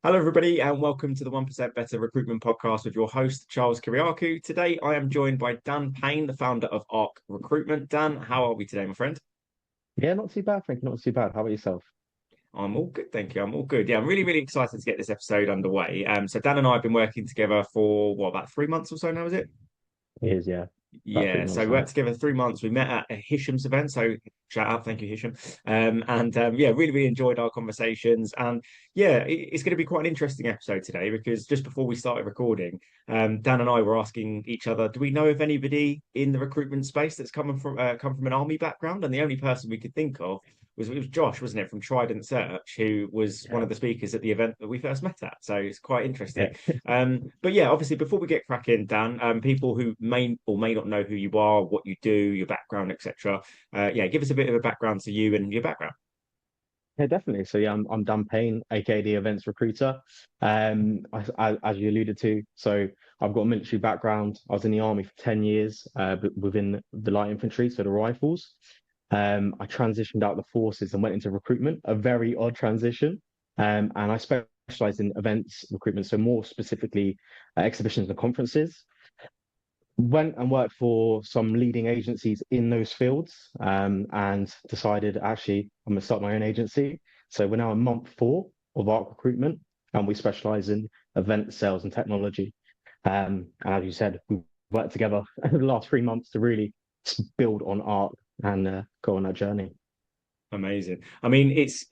Hello, everybody, and welcome to the 1% Better Recruitment Podcast with your host, Charles Kiriakou. Today, I am joined by Dan Payne, the founder of Ark Recruitment. Dan, how are we today, my friend? Yeah, not too bad, thank you. Not too bad. How about yourself? I'm all good, thank you. I'm all good. Yeah, I'm really excited to get this episode underway. So Dan and I have been working together for about 3 months or so now, is it? It is, yeah. About three Yeah, so months we now. worked together 3 months. We met at a Hisham's event, so shout out, thank you, Hisham. Yeah, really enjoyed our conversations. And yeah, it's going to be quite an interesting episode today because just before we started recording, Dan and I were asking each other, do we know of anybody in the recruitment space that's come from an army background? And the only person we could think of was Josh, wasn't it, from Trident Search, who was one Yeah. of the speakers at the event that we first met at. So it's quite Yeah. interesting. But yeah, obviously, before we get cracking, Dan, people who may or may not know who you are, what you do, your background, etc. Yeah, give us a bit of a background to you and your background. Yeah, definitely. So yeah, I'm Dan Payne, aka the Events Recruiter. As you alluded to, so I've got a military background. I was in the army for 10 years, but within the light infantry, so the rifles. I transitioned out of the forces and went into recruitment, a very odd transition. And I specialized in events recruitment, so more specifically exhibitions and conferences. Went and worked for some leading agencies in those fields, and decided actually I'm going to start my own agency. So we're now in month 4 of Ark Recruitment, and we specialize in event sales and technology. And as you said, we worked together the last 3 months to really build on Ark and go on that journey. Amazing. I mean, it's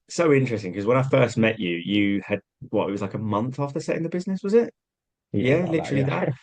so interesting because when I first met you, you had what it was like a month after setting the business, was it? Yeah, Yeah, about that. literally that. Yeah.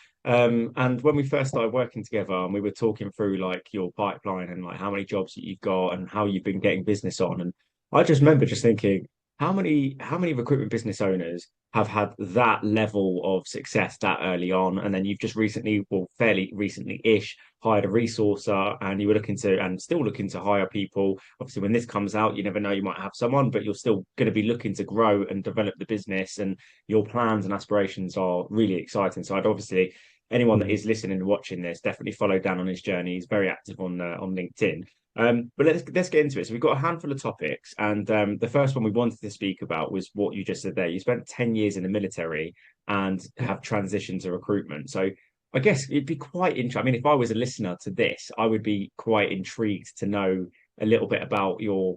And when we first started working together and we were talking through like your pipeline and like how many jobs that you've got and how you've been getting business on. And I just remember just thinking, how many recruitment business owners have had that level of success that early on? And then you've just recently, well, fairly recently-ish, hired a resourcer and you were looking to and still looking to hire people. Obviously, when this comes out, you never know, you might have someone, but you're still going to be looking to grow and develop the business. And your plans and aspirations are really exciting. So I'd obviously anyone that Mm. is listening and watching this definitely follow Dan on his journey. He's very active on LinkedIn. But let's get into it. So we've got a handful of topics, and the first one we wanted to speak about was what you just said there. You spent 10 years in the military and have transitioned to recruitment. So I guess it'd be quite interesting. I mean, if I was a listener to this, I would be quite intrigued to know a little bit about your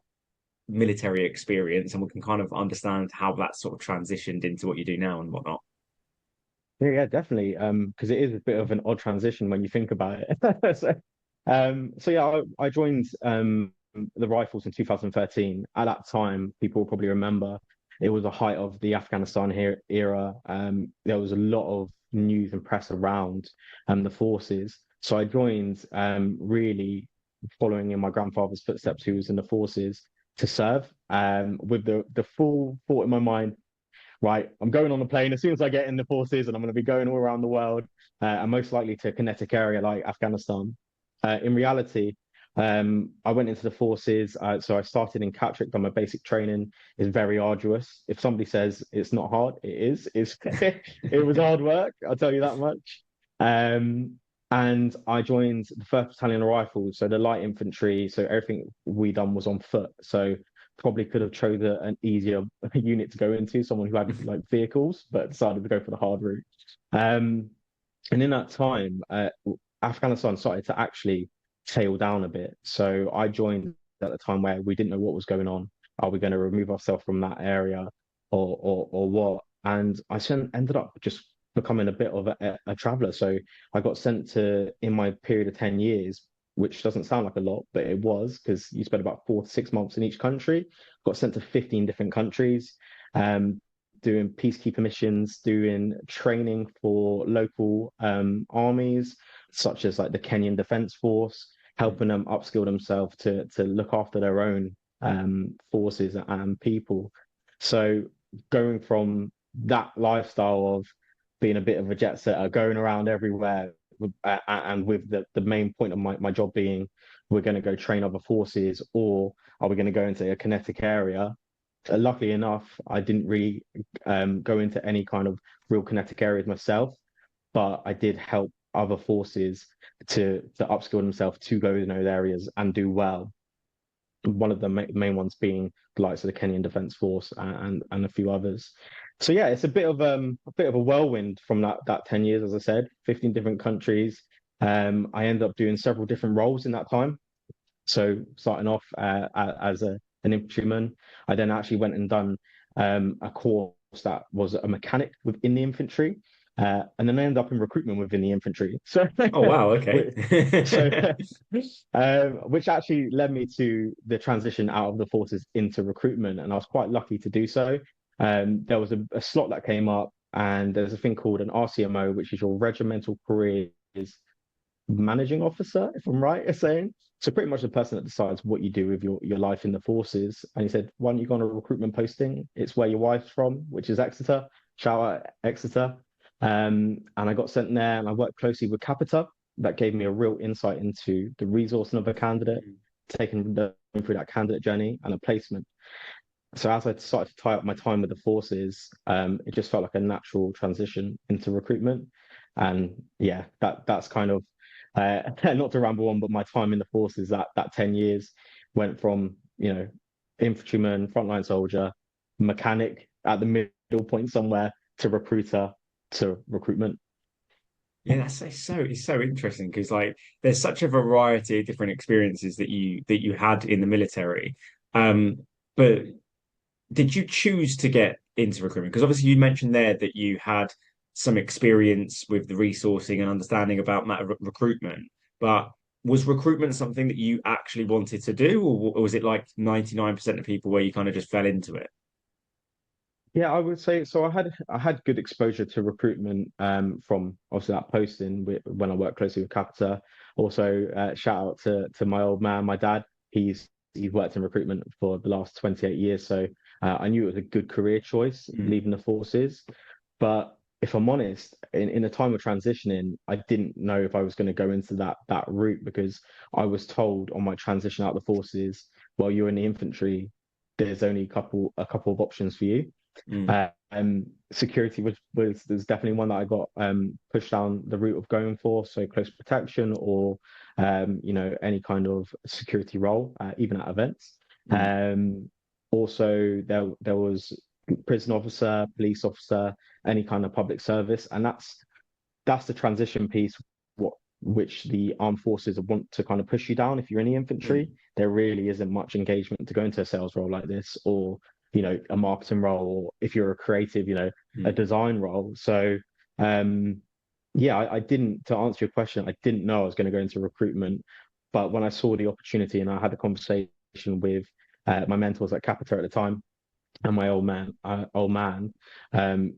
military experience, and we can kind of understand how that sort of transitioned into what you do now and whatnot. Yeah, yeah, definitely. Because it is a bit of an odd transition when you think about it. So yeah, I joined the Rifles in 2013. At that time, people will probably remember it was the height of the Afghanistan here era. There was a lot of news and press around the forces. So I joined really following in my grandfather's footsteps, who was in the forces to serve, with the full thought in my mind, right, I'm going on a plane as soon as I get in the forces, and I'm going to be going all around the world, and most likely to a kinetic area like Afghanistan. In reality, I went into the forces, so I started in Catterick, done my basic training. Is very arduous. If somebody says it's not hard, it is. It was hard work, I'll tell you that much. Um, and I joined the 1st Battalion of Rifles, so the light infantry. So everything we done was on foot. So probably could have chosen an easier unit to go into, someone who had like vehicles, but decided to go for the hard route. Um, and in that time, Afghanistan started to actually tail down a bit. So I joined at the time where we didn't know what was going on. Are we going to remove ourselves from that area, or what? And ended up just becoming a bit of a traveler. So I got sent to, in my period of 10 years, which doesn't sound like a lot, but it was, because you spent about 4 to 6 months in each country. Got sent to 15 different countries, um, doing peacekeeper missions, doing training for local armies, such as like the Kenyan Defense Force, helping them upskill themselves to look after their own forces and people. So going from that lifestyle of being a bit of a jet setter, going around everywhere, and with the main point of my job being, we're going to go train other forces, or are we going to go into a kinetic area? Luckily enough, I didn't really go into any kind of real kinetic areas myself, but I did help other forces to upskill themselves to go in those areas and do well. one of the main ones being the likes of the Kenyan Defence Force and a few others. So yeah, it's a bit of a whirlwind from that 10 years, as I said, 15 different countries. I ended up doing several different roles in that time. So starting off as an infantryman, I then actually went and done a course that was a mechanic within the infantry, and then I ended up in recruitment within the infantry. So, Oh wow, okay. so which actually led me to the transition out of the forces into recruitment, and I was quite lucky to do so. There was a slot that came up, and there's a thing called an RCMO, which is your regimental careers managing officer, if I'm right in saying. So pretty much the person that decides what you do with your life in the forces. And he said, why don't you go on a recruitment posting? It's where your wife's from, which is Exeter. Shout out Exeter. And I got sent there and I worked closely with Capita. That gave me a real insight into the resourcing of a candidate, taking them through that candidate journey and a placement. So as I started to tie up my time with the forces, it just felt like a natural transition into recruitment. And yeah, that's kind of not to ramble on, but my time in the forces that 10 years went from, infantryman, frontline soldier, mechanic at the middle point somewhere to recruiter to recruitment. Yeah, it's so interesting because like there's such a variety of different experiences that you had in the military. But did you choose to get into recruitment? Because obviously you mentioned there that you had some experience with the resourcing and understanding about matter recruitment, but was recruitment something that you actually wanted to do, or was it like 99% of people where you kind of just fell into it? Yeah, I would say so. I had good exposure to recruitment from obviously that posting when I worked closely with Capita. Also, shout out to my old man, my dad. He's worked in recruitment for the last 28 years, so I knew it was a good career choice Mm, leaving the forces. But if I'm honest, in a time of transitioning, I didn't know if I was going to go into that route because I was told on my transition out of the forces, well, you're in the infantry, there's only a couple of options for you. mm, Security was definitely one that I got pushed down the route of going for. So close protection or any kind of security role, even at events. mm. Um, Also there was prison officer, police officer, any kind of public service, and that's the transition piece. Which the armed forces want to kind of push you down if you're in the infantry. Mm, There really isn't much engagement to go into a sales role like this, or a marketing role, or if you're a creative, a mm. design role. So, yeah, I didn't, to answer your question, I didn't know I was going to go into recruitment, but when I saw the opportunity and I had a conversation with my mentors at Capita at the time, and my old man,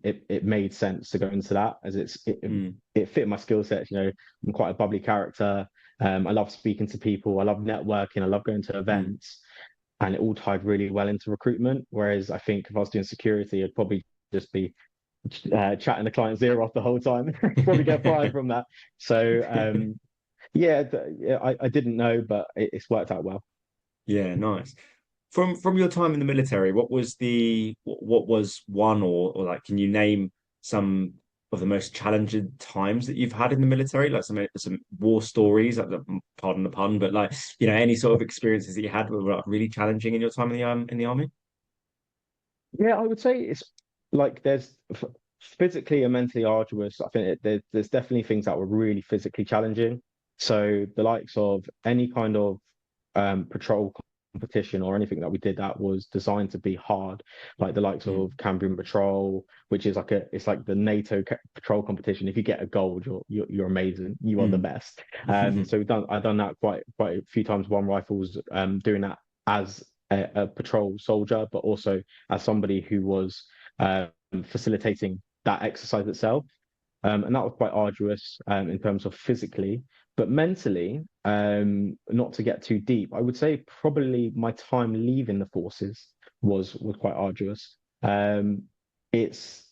it made sense to go into that as Mm. it fit my skill set. I'm quite a bubbly character. I love speaking to people. I love networking. I love going to Mm. events, and it all tied really well into recruitment. Whereas I think if I was doing security, I'd probably just be chatting the client's ear off the whole time. Probably get fired from that. So yeah, yeah, I didn't know, but it's worked out well. Yeah, nice. From your time in the military, what was one or like can you name some of the most challenging times that you've had in the military? Like some war stories, pardon the pun, but like any sort of experiences that you had were like, really challenging in your time in the army? Yeah, I would say it's like there's physically and mentally arduous. I think there's definitely things that were really physically challenging. So the likes of any kind of patrol competition or anything that we did that was designed to be hard, like the likes Mm, of Cambrian Patrol, which is it's like the NATO patrol competition. If you get a gold, you're amazing. You are the mm. best. So I've done that quite a few times. One rifles, doing that as a patrol soldier, but also as somebody who was facilitating that exercise itself. And that was quite arduous in terms of physically, but mentally, not to get too deep, I would say probably my time leaving the forces was quite arduous. It's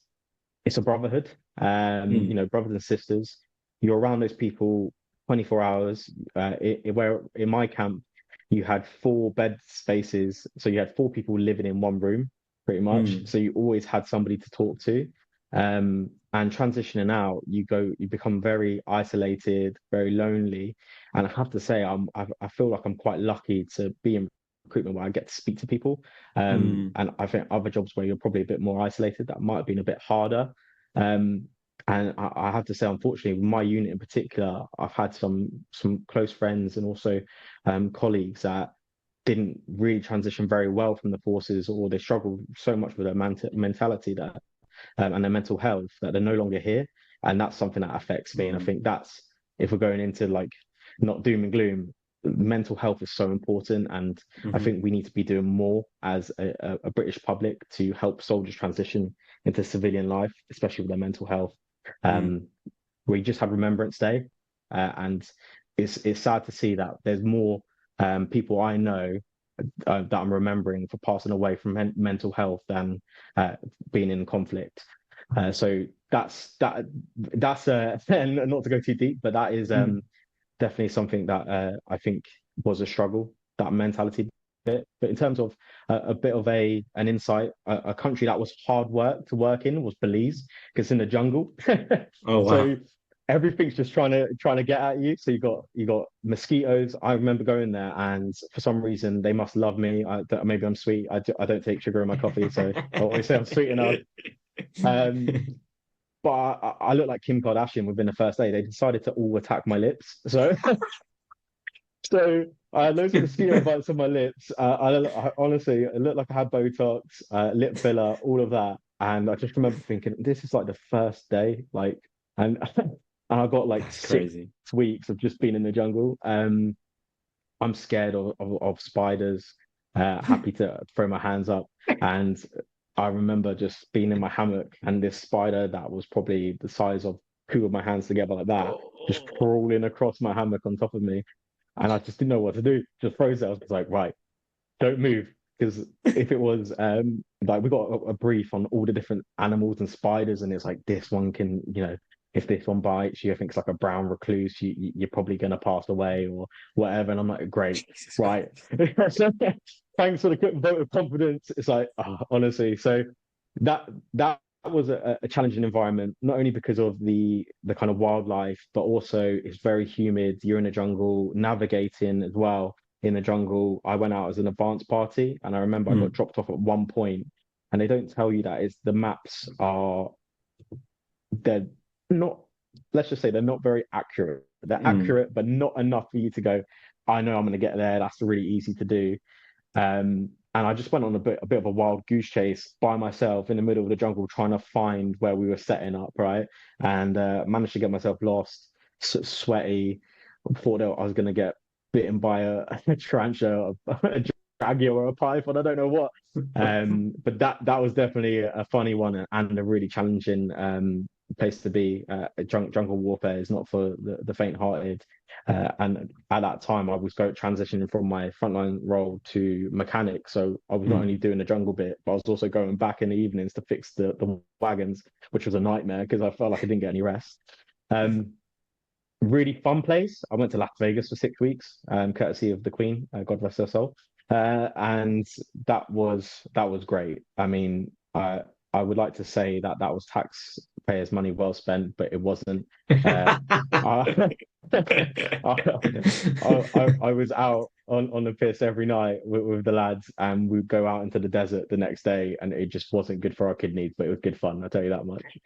it's a brotherhood, Mm, brothers and sisters. You're around those people 24 hours. Where in my camp, you had four bed spaces, so you had four people living in one room, pretty much. mm. So you always had somebody to talk to. And transitioning out, you become very isolated, very lonely. And I have to say, I feel like I'm quite lucky to be in recruitment where I get to speak to people. Mm, And I think other jobs where you're probably a bit more isolated, that might have been a bit harder. Um, and I have to say, unfortunately, with my unit in particular, I've had some close friends and also colleagues that didn't really transition very well from the forces, or they struggled so much with their mentality that and their mental health that they're no longer here, and that's something that affects me. And I mm, think that's, if we're going into like not doom and gloom, mental health is so important, and I mhm, think we need to be doing more as a British public to help soldiers transition into civilian life, especially with their mental health. mm, Um, we just had Remembrance Day, and it's sad to see that there's more people I know that I'm remembering for passing away from mental health than being in conflict. So that's and not to go too deep, but that is mm. definitely something that I think was a struggle, that mentality bit. But in terms of a bit of an insight, a country that was hard work to work in was Belize, because it's in the jungle. Oh wow. So everything's just trying to get at you. So you got mosquitoes. I remember going there, and for some reason they must love me. Maybe I'm sweet. I don't take sugar in my coffee, so I always say I'm sweet enough. Um, but I look like Kim Kardashian within the first day. They decided to all attack my lips. So I had loads of mosquito bites on my lips. I honestly, it looked like I had Botox, lip filler, all of that. And I just remember thinking, this is like the first day, like, and and I got like That's 6 crazy. weeks of just being in the jungle. I'm scared of spiders. Happy to throw my hands up, and I remember just being in my hammock and this spider that was probably the size of two of my hands together, like that, just Oh, crawling across my hammock on top of me, and I just didn't know what to do. Just froze it. I was like, right, don't move, because if it was like we got a brief on all the different animals and spiders, and it's like this one can, if this one bites you, I think it's like a brown recluse, you're probably gonna pass away or whatever. And I'm like, great, Jesus right. Christ. So, thanks for the quick vote of confidence. It's like, honestly, so that was a challenging environment, not only because of the kind of wildlife, but also it's very humid. You're in a jungle, navigating as well in the jungle. I went out as an advance party, and I remember I got Mm, dropped off at one point, and they don't tell you that is the maps are, they're not, let's just say they're not very accurate. They're mm. accurate, but not enough for you to go, I know I'm going to get there. That's really easy to do. And I just went on a bit of a wild goose chase by myself in the middle of the jungle, trying to find where we were setting up, right? And managed to get myself lost, sweaty. Thought that I was going to get bitten by a tarantula, a jaguar, or a python. I don't know what. But that was definitely a funny one and a really challenging place to be. Jungle warfare is not for the faint-hearted. And at that time, I was transitioning from my frontline role to mechanic. So I was not Mm. only doing the jungle bit, but I was also going back in the evenings to fix the wagons, which was a nightmare because I felt like I didn't get any rest. Um, Really fun place. I went to Las Vegas for 6 weeks, courtesy of the Queen, God rest her soul. And that was great. I mean, I would like to say that that was taxpayers' money well spent, but it wasn't. Uh, I, I was out on the piss every night with the lads, and we'd go out into the desert the next day, and it just wasn't good for our kidneys, but it was good fun. I'll tell you that much.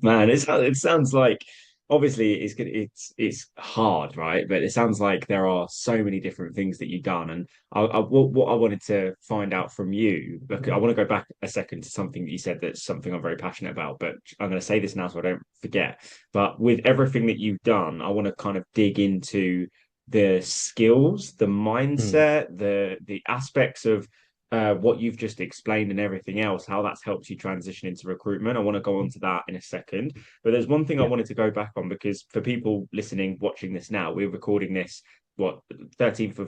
Man, it sounds like obviously it's hard, right? But it sounds like there are so many different things that you've done. And what I wanted to find out from you, because I want to go back a second to something that you said that's something I'm very passionate about. But I'm going to say this now so I don't forget. But with everything that you've done, I want to kind of dig into the skills, the Mm, mindset, the aspects of what you've just explained and everything else, how that's helped you transition into recruitment. I want to go on to that in a second. But there's one thing I yeah. wanted to go back on because for people listening, watching this now, we're recording this, what, 13th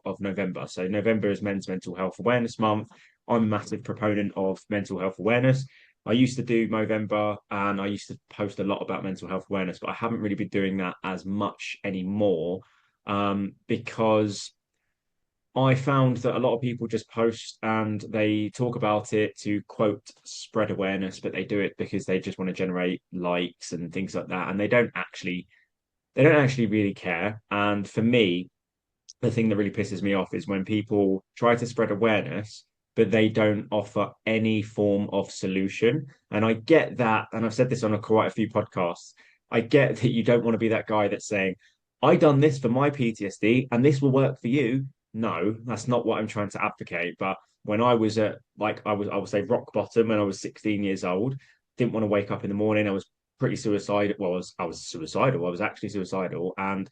of November. So November is Men's Mental Health Awareness Month. I'm a massive proponent of mental health awareness. I used to do Movember and I used to post a lot about mental health awareness, but I haven't really been doing that as much anymore because I found that a lot of people just post and they talk about it to quote spread awareness, but they do it because they just want to generate likes and things like that, and they don't actually really care. And for me, the thing that really pisses me off is when people try to spread awareness, but they don't offer any form of solution. And I get that, and I've said this on quite a few podcasts. I get that you don't want to be that guy that's saying, I done this for my PTSD and this will work for you. No, that's not what I'm trying to advocate. But when I was at like I would say rock bottom when I was 16 years old, didn't want to wake up in the morning. I was pretty suicidal. Well, I was suicidal. I was actually suicidal. And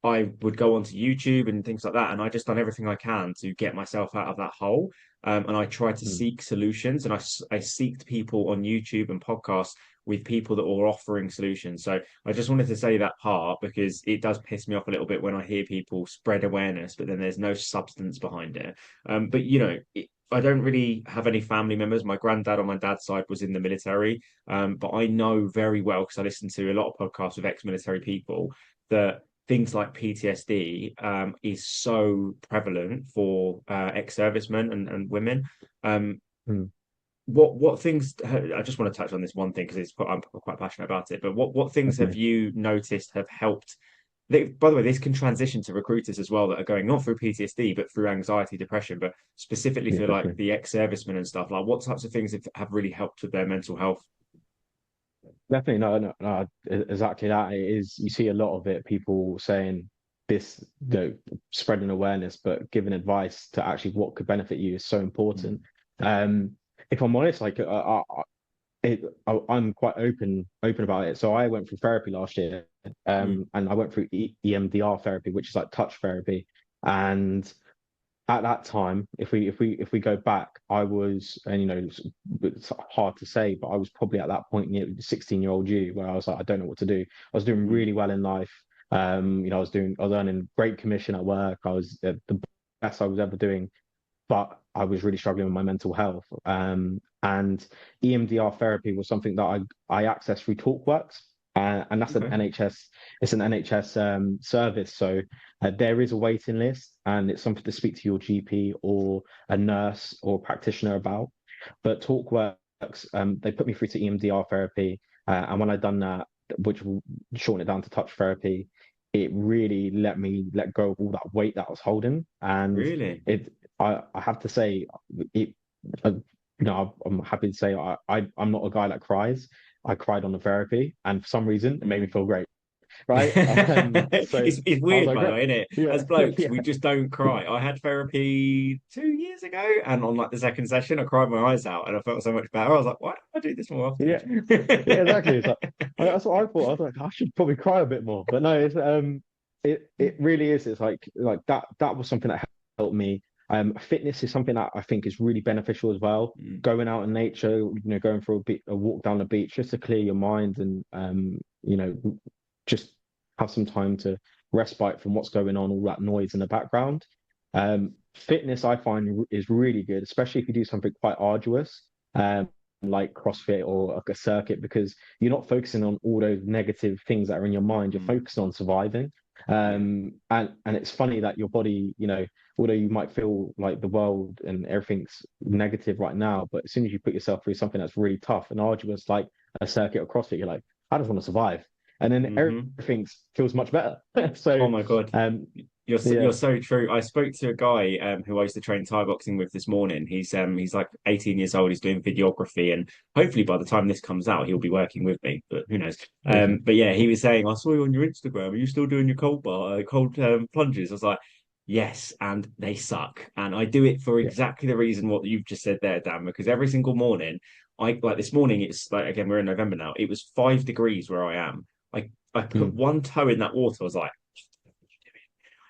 I would go onto YouTube and things like that, and I just done everything I can to get myself out of that hole. And I tried to Mm. seek solutions, and I seeked people on YouTube and podcasts with people that were offering solutions. So I just wanted to say that part because it does piss me off a little bit when I hear people spread awareness, but then there's no substance behind it. But I don't really have any family members. My granddad on my dad's side was in the military, but I know very well because I listen to a lot of podcasts with ex-military people that things like PTSD is so prevalent for ex-servicemen and women. Um, Mm. what things? I just want to touch on this one thing because I'm quite passionate about it. But what things have Definitely. you noticed have helped? By the way, this can transition to recruiters as well that are going not through PTSD but through anxiety, depression, but specifically Yeah, for like definitely. the ex-servicemen and stuff. Like, what types of things have really helped with their mental health? Definitely, no, no, no, exactly that. It is, you see a lot of it, people saying this, spreading awareness, but giving advice to actually what could benefit you is so important. Um, if I'm honest, like I'm quite open about it. So I went through therapy last year, Mm. and I went through EMDR therapy, which is like touch therapy. And at that time, if we go back, I was, and it's hard to say, but I was probably at that point, 16-year-old you, where I was like, I don't know what to do. I was doing Mm. really well in life. I was earning great commission at work. I was the best I was ever doing, but I was really struggling with my mental health. And EMDR therapy was something that I accessed through TalkWorks, and that's an Okay. NHS. It's an NHS service, so there is a waiting list, and it's something to speak to your GP or a nurse or practitioner about. But TalkWorks, they put me through to EMDR therapy, and when I done that, which will shorten it down to touch therapy, it really let me let go of all that weight that I was holding, and Really? it I have to say it. Uh, I'm happy to say I'm not a guy that cries. I cried on the therapy, and for some reason, it made me Mm. feel great. Right? So It's I was weird, like, by the great. way, isn't it? Yeah, As blokes, we yeah, just don't cry. I had therapy 2 years ago, and on like the second session, I cried my eyes out, and I felt so much better. I was like, why don't I do this more often? yeah, yeah. Exactly. It's like that's what I thought. I was like, I should probably cry a bit more, but no, it really is. It's like that was something that helped me. Fitness is something that I think is really beneficial as well. Mm. Going out in nature, going for a walk down the beach just to clear your mind and just have some time to respite from what's going on, all that noise in the background. Fitness I find is really good, especially if you do something quite arduous, like CrossFit or like a circuit, because you're not focusing on all those negative things that are in your mind. You're Mm. focusing on surviving. Yeah. And it's funny that your body, although you might feel like the world and everything's negative right now, but as soon as you put yourself through something that's really tough and arduous, like a circuit or CrossFit, you're like, I just want to survive. And then Hmm. everything feels much better. So, Oh my God. um, You're yeah. so true. I spoke to a guy who I used to train Thai boxing with this morning. He's like 18 years old. He's doing videography, and hopefully by the time this comes out, he'll be working with me. But who knows? Amazing. But yeah, he was saying, I saw you on your Instagram. Are you still doing your cold plunges? I was like, yes, and they suck. And I do it for Yeah. exactly the reason what you've just said there, Dan. Because every single morning, I like this morning. It's like again, we're in November now. It was 5 degrees where I am. I put Mm, one toe in that water. I was like,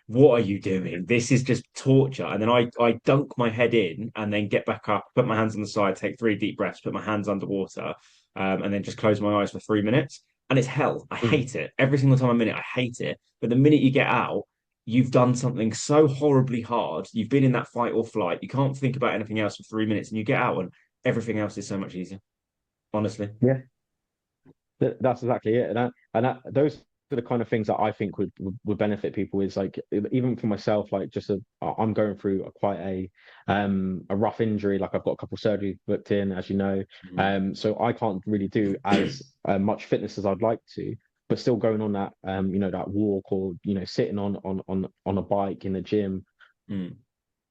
what are you doing? This is just torture. And then I dunk my head in and then get back up, put my hands on the side, take 3 deep breaths, put my hands underwater, and then just close my eyes for 3 minutes. And it's hell. I mm. hate it. Every single time I'm in it, I hate it. But the minute you get out, you've done something so horribly hard. You've been in that fight or flight. You can't think about anything else for 3 minutes, and you get out, and everything else is so much easier. Honestly. Yeah. That's exactly it. Those are the kind of things that I think would benefit people is like even for myself, like I'm going through a rough injury. Like I've got a couple of surgeries booked in, as you know. Mm. So I can't really do as much fitness as I'd like to. but still going on that that walk, or sitting on a bike in the gym, Mm,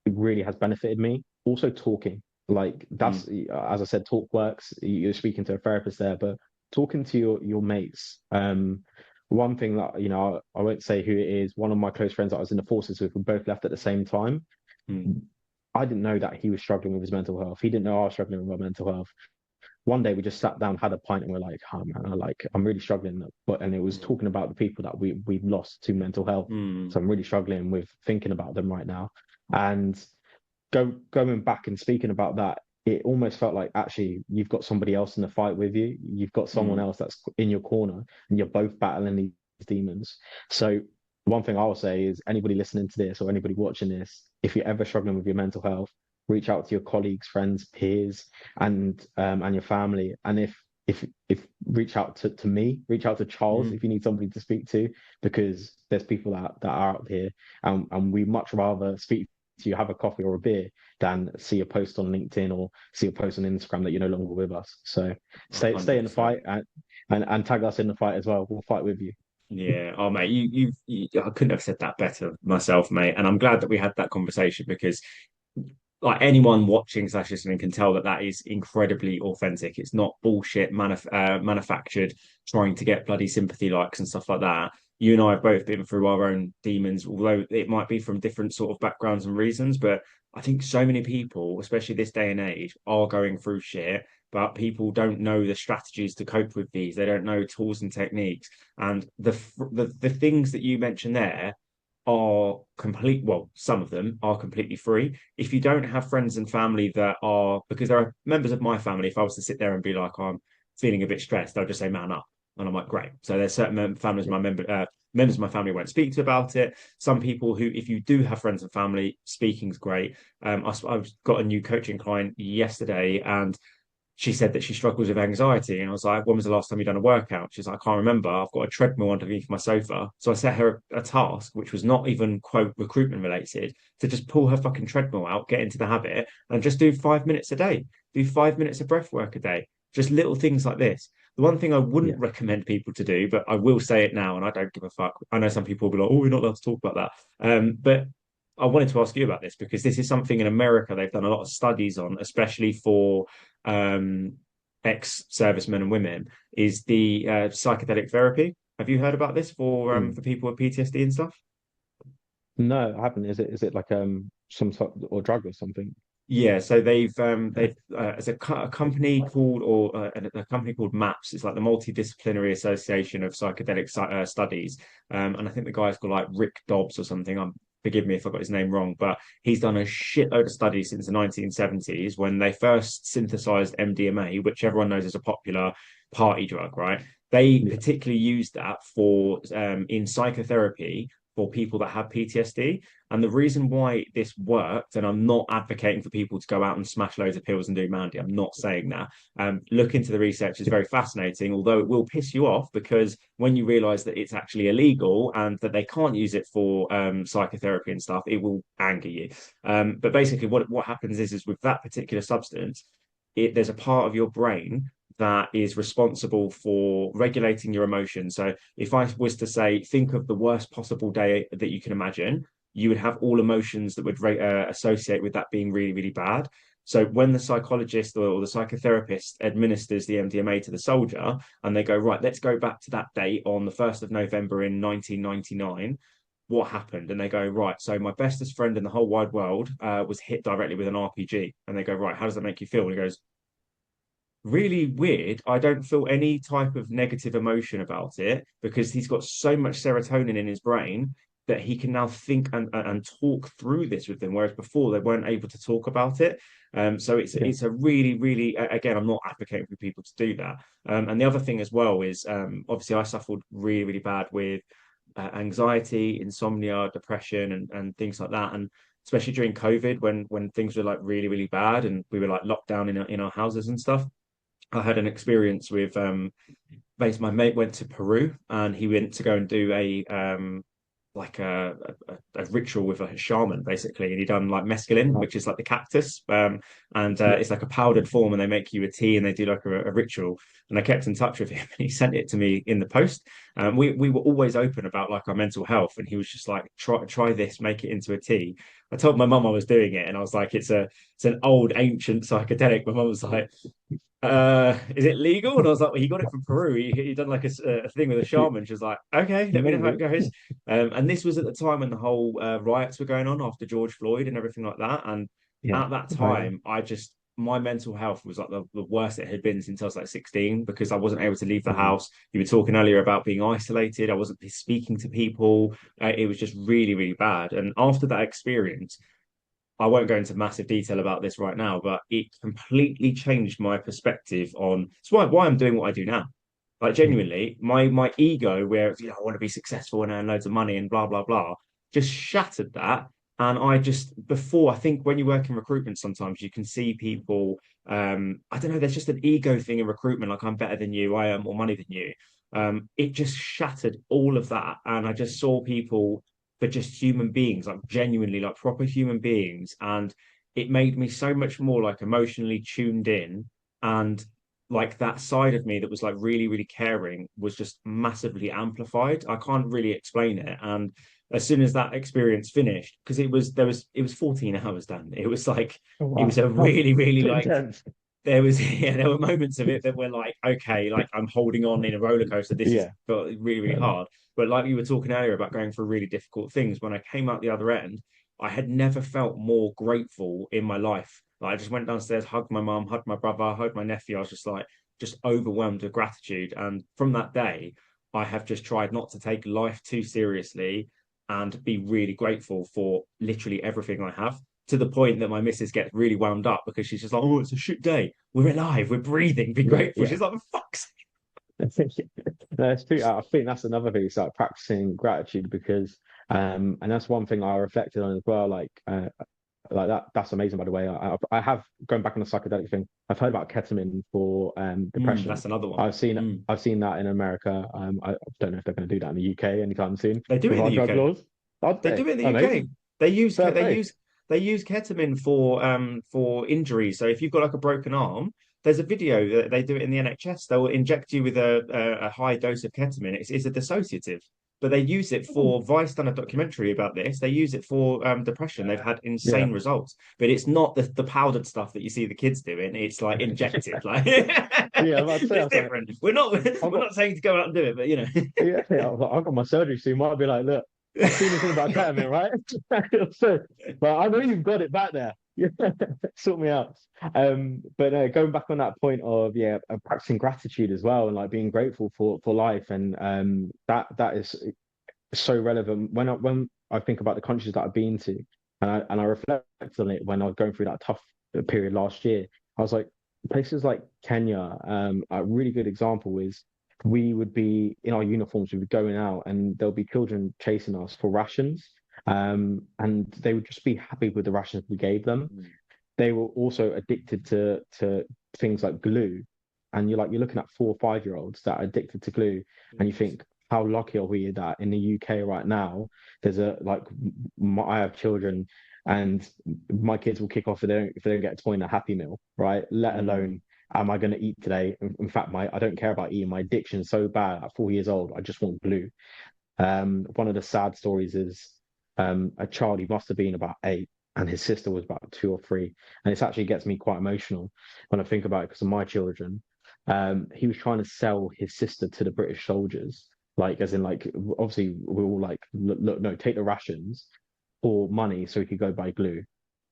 it really has benefited me. Also talking, like mm, that's, as I said, talk works. You're speaking to a therapist there, but talking to your mates. One thing that, I won't say who it is, one of my close friends that I was in the forces with, we both left at the same time. mm, I didn't know that he was struggling with his mental health. He didn't know I was struggling with my mental health. One day we just sat down, had a pint, and we're like, "Oh man, I'm really struggling." But and it was mm, talking about the people that we've lost to mental health. mm. So I'm really struggling with thinking about them right now. And going back and speaking about that, it almost felt like actually you've got somebody else in the fight with you. You've got someone Mm. else that's in your corner, and you're both battling these demons. So one thing I'll say is, anybody listening to this or anybody watching this, if you're ever struggling with your mental health, reach out to your colleagues, friends, peers, and your family. And if reach out to me, reach out to Charles Mm. if you need somebody to speak to, because there's people that are out here, and we much rather speak to you, have a coffee or a beer, than see a post on LinkedIn or see a post on Instagram that you're no longer with us. So stay in the fight, 100%. and tag us in the fight as well. We'll fight with you. Yeah. Oh, mate, I couldn't have said that better myself, mate. And I'm glad that we had that conversation because, like, anyone watching slash listening can tell that that is incredibly authentic. It's not bullshit manufactured, trying to get bloody sympathy likes and stuff like that. You and I have both been through our own demons, although it might be from different sort of backgrounds and reasons. But I think so many people, especially this day and age, are going through shit, but people don't know the strategies to cope with these. They don't know tools and techniques. And the things that you mentioned there are complete, well, some of them are completely free. If you don't have friends and family that are, because there are members of my family, if I was to sit there and be like, I'm feeling a bit stressed, they'll just say, man up. And I'm like, great. So there's certain families, Yeah. members of my family won't speak to about it. Some people who, if you do have friends and family, speaking's great. I've got a new coaching client yesterday, and she said that she struggles with anxiety. And I was like, when was the last time you done a workout? She's like, I can't remember. I've got a treadmill underneath my sofa. So I set her a task, which was not even quote recruitment related, to just pull her fucking treadmill out, get into the habit, and just do 5 minutes a day. Do 5 minutes of breath work a day. Just little things like this. The one thing I wouldn't Yeah. recommend people to do, but I will say it now, and I don't give a fuck. I know some people will be like, oh, we're not allowed to talk about that. But I wanted to ask you about this because this is something in America they've done a lot of studies on, especially for um, ex-servicemen and women, is the psychedelic therapy. Have you heard about this Mm. for people with PTSD and stuff? No, I haven't. Is it like some sort or drug or something? Yeah, so they've it's a company called a company called MAPS. It's like the Multidisciplinary Association of Psychedelic Studies, and I think the guy's called like Rick Dobbs or something. Forgive me if I got his name wrong, but he's done a shitload of studies since the 1970s when they first synthesized MDMA, which everyone knows is a popular party drug, right? They Yeah. particularly used that for in psychotherapy for people that have PTSD. And the reason why this worked, and I'm not advocating for people to go out and smash loads of pills and do Mandy, I'm not saying that. Look into the research, it's Yeah. very fascinating, although it will piss you off because when you realize that it's actually illegal and that they can't use it for psychotherapy and stuff, it will anger you. But basically, what happens is with that particular substance, there's a part of your brain that is responsible for regulating your emotions. So if I was to say, think of the worst possible day that you can imagine, you would have all emotions that would associate with that being really, really bad. So when the psychologist or the psychotherapist administers the MDMA to the soldier and they go, right, let's go back to that date on the 1st of November in 1999, what happened? And they go, right, so my bestest friend in the whole wide world was hit directly with an RPG. And they go, right, how does that make you feel? And he goes, really weird. I don't feel any type of negative emotion about it because he's got so much serotonin in his brain that he can now think and talk through this with them, whereas before they weren't able to talk about it. So Yeah. it's a really, really again, I'm not advocating for people to do that. And the other thing as well is obviously I suffered really, really bad with anxiety, insomnia, depression, and things like that. And especially during COVID when things were like really, really bad and we were like locked down in our houses and stuff. I had an experience with basically my mate went to Peru and he went to go and do like a ritual with a shaman basically, and he done like mescaline, Right. which is like the cactus, and Yeah. it's like a powdered form, and they make you a tea, and they do like a ritual. And I kept in touch with him, and he sent it to me in the post. We were always open about like our mental health, and he was just like, try this, make it into a tea. I told my mum I was doing it, and I was like, it's an old ancient psychedelic. My mum was like, is it legal? And I was like, well, he got it from Peru. He done like a thing with a shaman. She was like, okay, let me know how it Amazing. goes. And this was at the time when the whole riots were going on after George Floyd and everything like that. And Yeah. at that Oh, yeah. time, my mental health was like the worst it had been since I was like 16 because I wasn't able to leave the Mm. house. You were talking earlier about being isolated. I wasn't speaking to people. It was just really, really bad. And after that experience, I won't go into massive detail about this right now, but it completely changed my perspective on it's why I'm doing what I do now. Like Mm. genuinely, my ego, where I want to be successful and earn loads of money and blah blah blah, just shattered that. And I just before I think when you work in recruitment, sometimes you can see people. I don't know. There's just an ego thing in recruitment, like I'm better than you, I earn more money than you. It just shattered all of that, and I just saw people for just human beings, like genuinely like proper human beings. And it made me so much more like emotionally tuned in. And like that side of me that was like really, really caring was just massively amplified. I can't really explain it. And as soon as that experience finished, because it was 14 hours done. It was like Oh, it was wow. a really, really like Intense. there was yeah, there were moments of it that were like, okay, like I'm holding on in a roller coaster. This is Yeah. really, really hard. But like you were talking earlier about going through really difficult things, when I came out the other end, I had never felt more grateful in my life. Like I just went downstairs, hugged my mum, hugged my brother, hugged my nephew. I was just like, just overwhelmed with gratitude. And from that day, I have just tried not to take life too seriously and be really grateful for literally everything I have to the point that my missus gets really wound up because she's just like, oh, it's a shit day. We're alive. We're breathing. Be Yeah. grateful. Yeah. She's like, for fuck's No, it's true. I think that's another thing. It's like practicing gratitude because, and that's one thing I reflected on as well. Like that. That's amazing, by the way. I have going back on the psychedelic thing. I've heard about ketamine for depression. that's another one. Mm. I've seen that in America. I don't know if they're going to do that in the UK anytime soon They do it with in our the drug UK. laws. Aren't They they? do it in the UK. Amazing. They use Fair play. they use ketamine for injuries. So if you've got like a broken arm, there's a video that they do it in the NHS. They'll inject you with a high dose of ketamine. It's a dissociative, but they use it for Vice done a documentary about this. They use it for depression. They've had Yeah. insane results, but it's not the powdered stuff that you see the kids doing. It's like injected. Like Yeah, I'm about to say, I it's was like, different. We're not I've we're got not saying to go out and do it, but you know. yeah, I've got my surgery soon. Might be like, look, I've seen this thing about ketamine, right? So, but I know you've got it back there. Yeah, sort me out. But going back on that point of practicing gratitude as well, and like being grateful for life, and that is so relevant when I think about the countries that I've been to, and I reflect on it when I was going through that tough period last year. I was like, places like Kenya, a really good example is we would be in our uniforms, we would be going out, and there'll be children chasing us for rations, and they would just be happy with the rations we gave them. They were also addicted to things like glue, and you're looking at 4 or 5 year olds that are addicted to glue, and you think, how lucky are we that in the UK right now, there's I have children, and my kids will kick off if they don't get a toy in a Happy Meal, right? Let Mm. alone am I going to eat today? In fact, my I don't care about eating. My addiction is so bad. At 4 years old, I just want glue. One of the sad stories is a child, he must have been about 8, and his sister was about 2 or 3. And it actually gets me quite emotional when I think about it because of my children. He was trying to sell his sister to the British soldiers, like as in like obviously we were all like, look, no, take the rations for money so he could go buy glue.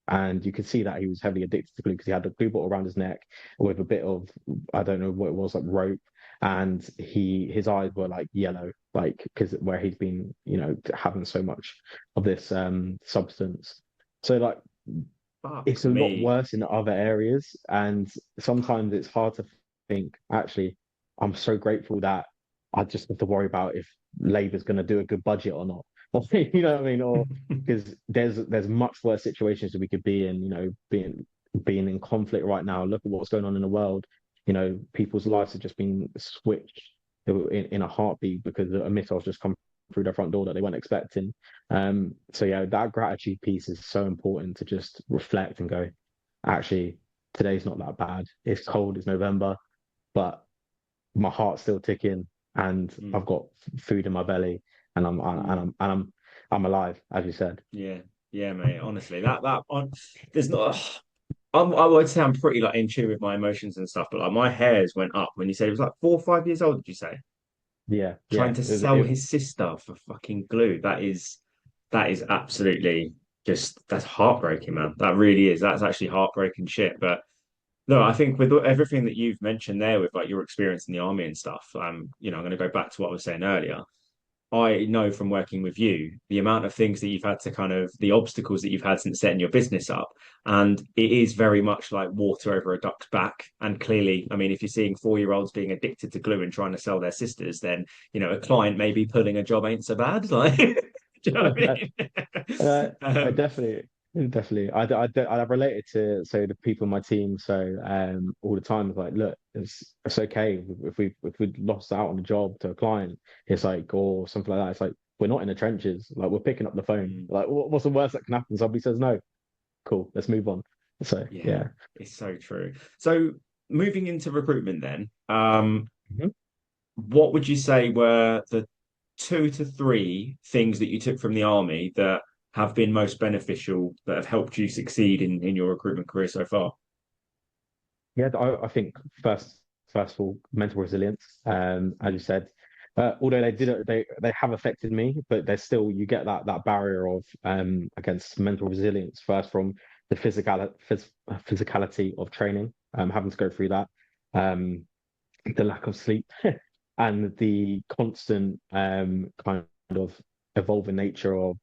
And you could see that he was heavily addicted to glue because he had a glue bottle around his neck with a bit of, I don't know what it was, like rope, and his eyes were like yellow, like because where he's been, having so much of this substance. So like Fuck it's a lot me. worse in other areas, and sometimes it's hard to think, actually, I'm so grateful that I just have to worry about if Labour's going to do a good budget or not. Or, you know what I mean? Or because there's much worse situations that we could be in, being in conflict right now. Look at what's going on in the world. People's lives have just been switched in a heartbeat because a missile just come through their front door that they weren't expecting. So yeah, that gratitude piece is so important to just reflect and go, actually, today's not that bad. It's cold, it's November, but my heart's still ticking, and Mm, I've got food in my belly, and mm. I'm alive, as you said. Yeah, yeah, mate. Honestly, there's not. I would say I'm pretty like in tune with my emotions and stuff, but like my hairs went up when you said he was like 4 or 5 years old. Did you say Yeah, trying yeah. to sell his sister for fucking glue? That is absolutely just that's heartbreaking, man. That really is. That's actually heartbreaking shit. But no, I think with everything that you've mentioned there, with like your experience in the army and stuff, I'm going to go back to what I was saying earlier. I know from working with you the amount of things that you've had to kind of the obstacles that you've had since setting your business up. And it is very much like water over a duck's back. And clearly, I mean, if you're seeing 4-year-olds being addicted to glue and trying to sell their sisters, then, a client maybe pulling a job ain't so bad. Like, do you know what I mean? I um, definitely, I related to so the people in my team. So all the time, it's like, look, it's okay if we lost out on a job to a client, it's like or something like that. It's like we're not in the trenches. Like we're picking up the phone. mm, Like what's the worst that can happen? Somebody says no. Cool, let's move on. So yeah, yeah. it's so true. So moving into recruitment then, Mhm. what would you say were the 2 to 3 things that you took from the army that have been most beneficial, that have helped you succeed in your recruitment career so far? Yeah, I think first of all, mental resilience. As you said, although they have affected me, but there's still you get that barrier of against mental resilience first from the physicality of training, having to go through that, um, the lack of sleep, and the constant kind of evolving nature of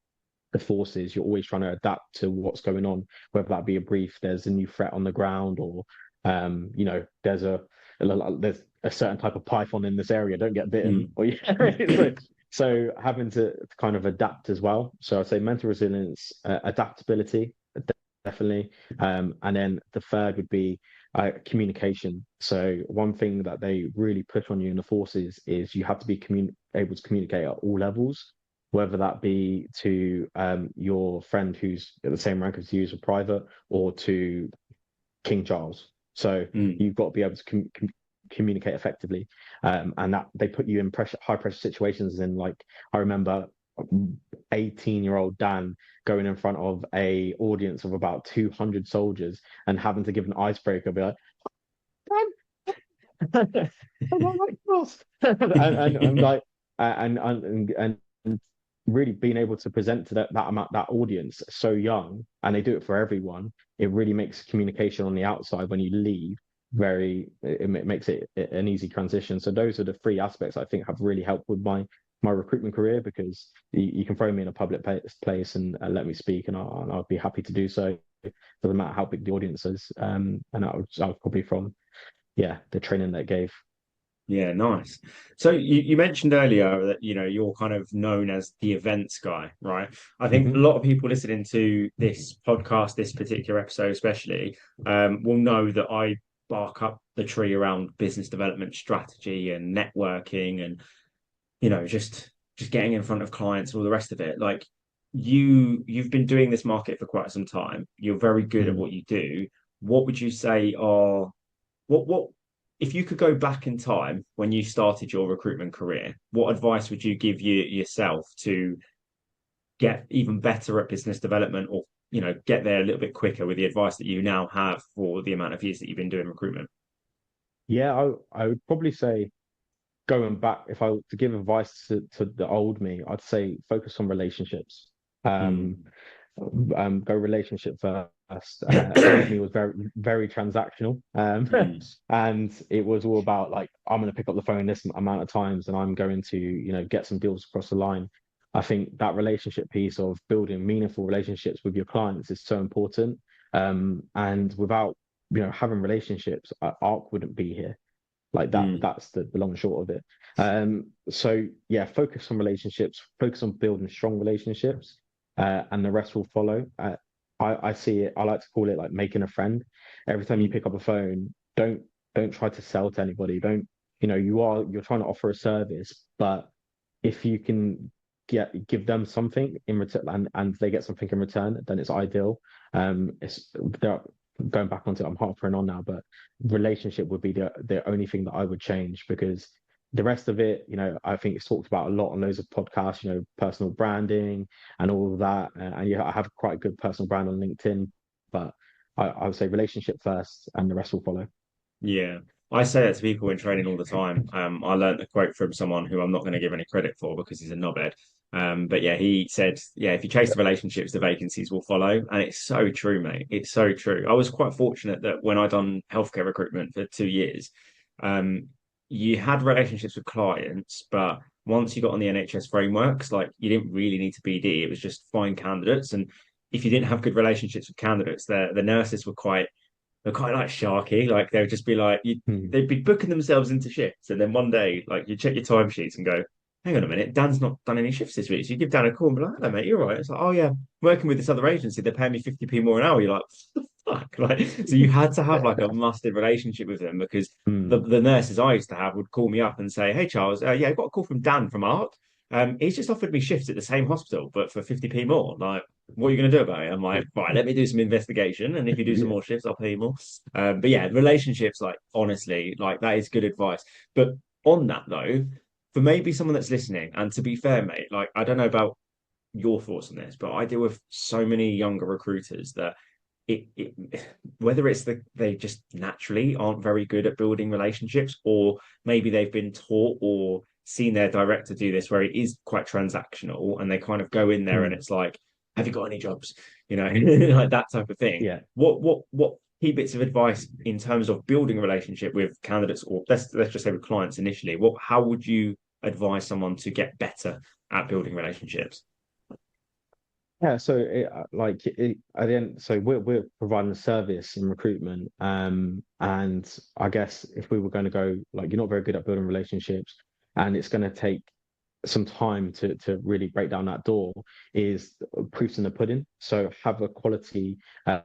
the forces. You're always trying to adapt to what's going on, whether that be a brief, there's a new threat on the ground, or there's there's a certain type of python in this area. Don't get bitten, Mm. or so having to kind of adapt as well. So I'd say mental resilience, adaptability, definitely, and then the third would be communication. So one thing that they really push on you in the forces is you have to be able to communicate at all levels, whether that be to your friend who's at the same rank as you as a private, or to King Charles. So Mm. you've got to be able to communicate effectively, and that they put you in high pressure situations. In like, I remember 18-year-old Dan going in front of a audience of about 200 soldiers and having to give an icebreaker, be like, Dan, I'm like, lost, and like, and really being able to present to that audience so young, and they do it for everyone. It really makes communication on the outside when you leave it makes it an easy transition. So those are the three aspects I think have really helped with my recruitment career, because you can throw me in a public place and let me speak, and I'll be happy to do so. Doesn't matter how big the audience is. And I was probably from the training that it gave. Yeah, nice. So you mentioned earlier that you're kind of known as the events guy, right? I think a Hmm. lot of people listening to this podcast, this particular episode especially, will know that I bark up the tree around business development strategy and networking and just getting in front of clients, all the rest of it. Like you've been doing this market for quite some time. You're very good at Hmm. what you do. What would you say are what if you could go back in time when you started your recruitment career, what advice would you give yourself to get even better at business development, or get there a little bit quicker with the advice that you now have for the amount of years that you've been doing recruitment? Yeah, I would probably say, going back, if I were to give advice to the old me, I'd say focus on relationships. Um, Mm. Go relationship first. Old me was very transactional, Mm. and it was all about like, I'm going to pick up the phone this amount of times, and I'm going to get some deals across the line. I think that relationship piece of building meaningful relationships with your clients is so important. And without having relationships, Ark wouldn't be here. Like that, Mm. that's the long and short of it. So yeah, focus on relationships, focus on building strong relationships, and the rest will follow. I see it, I like to call it like making a friend. Every time you Mm. pick up a phone, don't try to sell to anybody. Don't, you're trying to offer a service, but if you can give them something in return, and they get something in return, then it's ideal. It's there. Going back onto it, I'm harping on now, but relationship would be the only thing that I would change, because the rest of it, I think it's talked about a lot on loads of podcasts, personal branding and all of that. And yeah, I have quite a good personal brand on LinkedIn, but I would say relationship first and the rest will follow. Yeah. I say that to people in training all the time. I learned a quote from someone who I'm not going to give any credit for because he's a knobhead. But yeah, he said, yeah, if you chase the relationships, the vacancies will follow. And it's so true, mate. It's so true. I was quite fortunate that when I done healthcare recruitment for 2 years, um, you had relationships with clients, but once you got on the NHS frameworks, like you didn't really need to BD. It was just find candidates. And if you didn't have good relationships with candidates, the nurses were quite they're quite like sharky. Like they would just be like Hmm. they'd be booking themselves into shifts, and then one day, like you check your timesheets and go, "Hang on a minute, Dan's not done any shifts this week." So you give Dan a call and be like, "Hello, mate, you're right." It's like, "Oh yeah, working with this other agency, they're paying me 50p more an hour." You're like, "What the fuck?" Like, so you had to have like a mustard relationship with them because Hmm. the nurses I used to have would call me up and say, "Hey Charles, yeah, I got a call from Dan from Ark. He's just offered me shifts at the same hospital, but for 50p more. Like, what are you going to do about it?" I'm like, right, let me do some investigation. And if you do some Yeah. more shifts, I'll pay you more. But yeah, relationships, like, honestly, like, that is good advice. But on that, though, for maybe someone that's listening, and to be fair, mate, like, I don't know about your thoughts on this, but I deal with so many younger recruiters that it whether it's they just naturally aren't very good at building relationships, or maybe they've been taught or seen their director do this where it is quite transactional and they kind of go in there and Hmm. it's like, have you got any jobs, like that type of thing. Yeah. What key bits of advice in terms of building a relationship with candidates, or let's just say with clients initially, how would you advise someone to get better at building relationships? Yeah, so at the end, so we're providing a service in recruitment, and I guess if we were going to go, like, you're not very good at building relationships, and it's going to take some time to really break down that door, is proofs in the pudding. So have a quality, and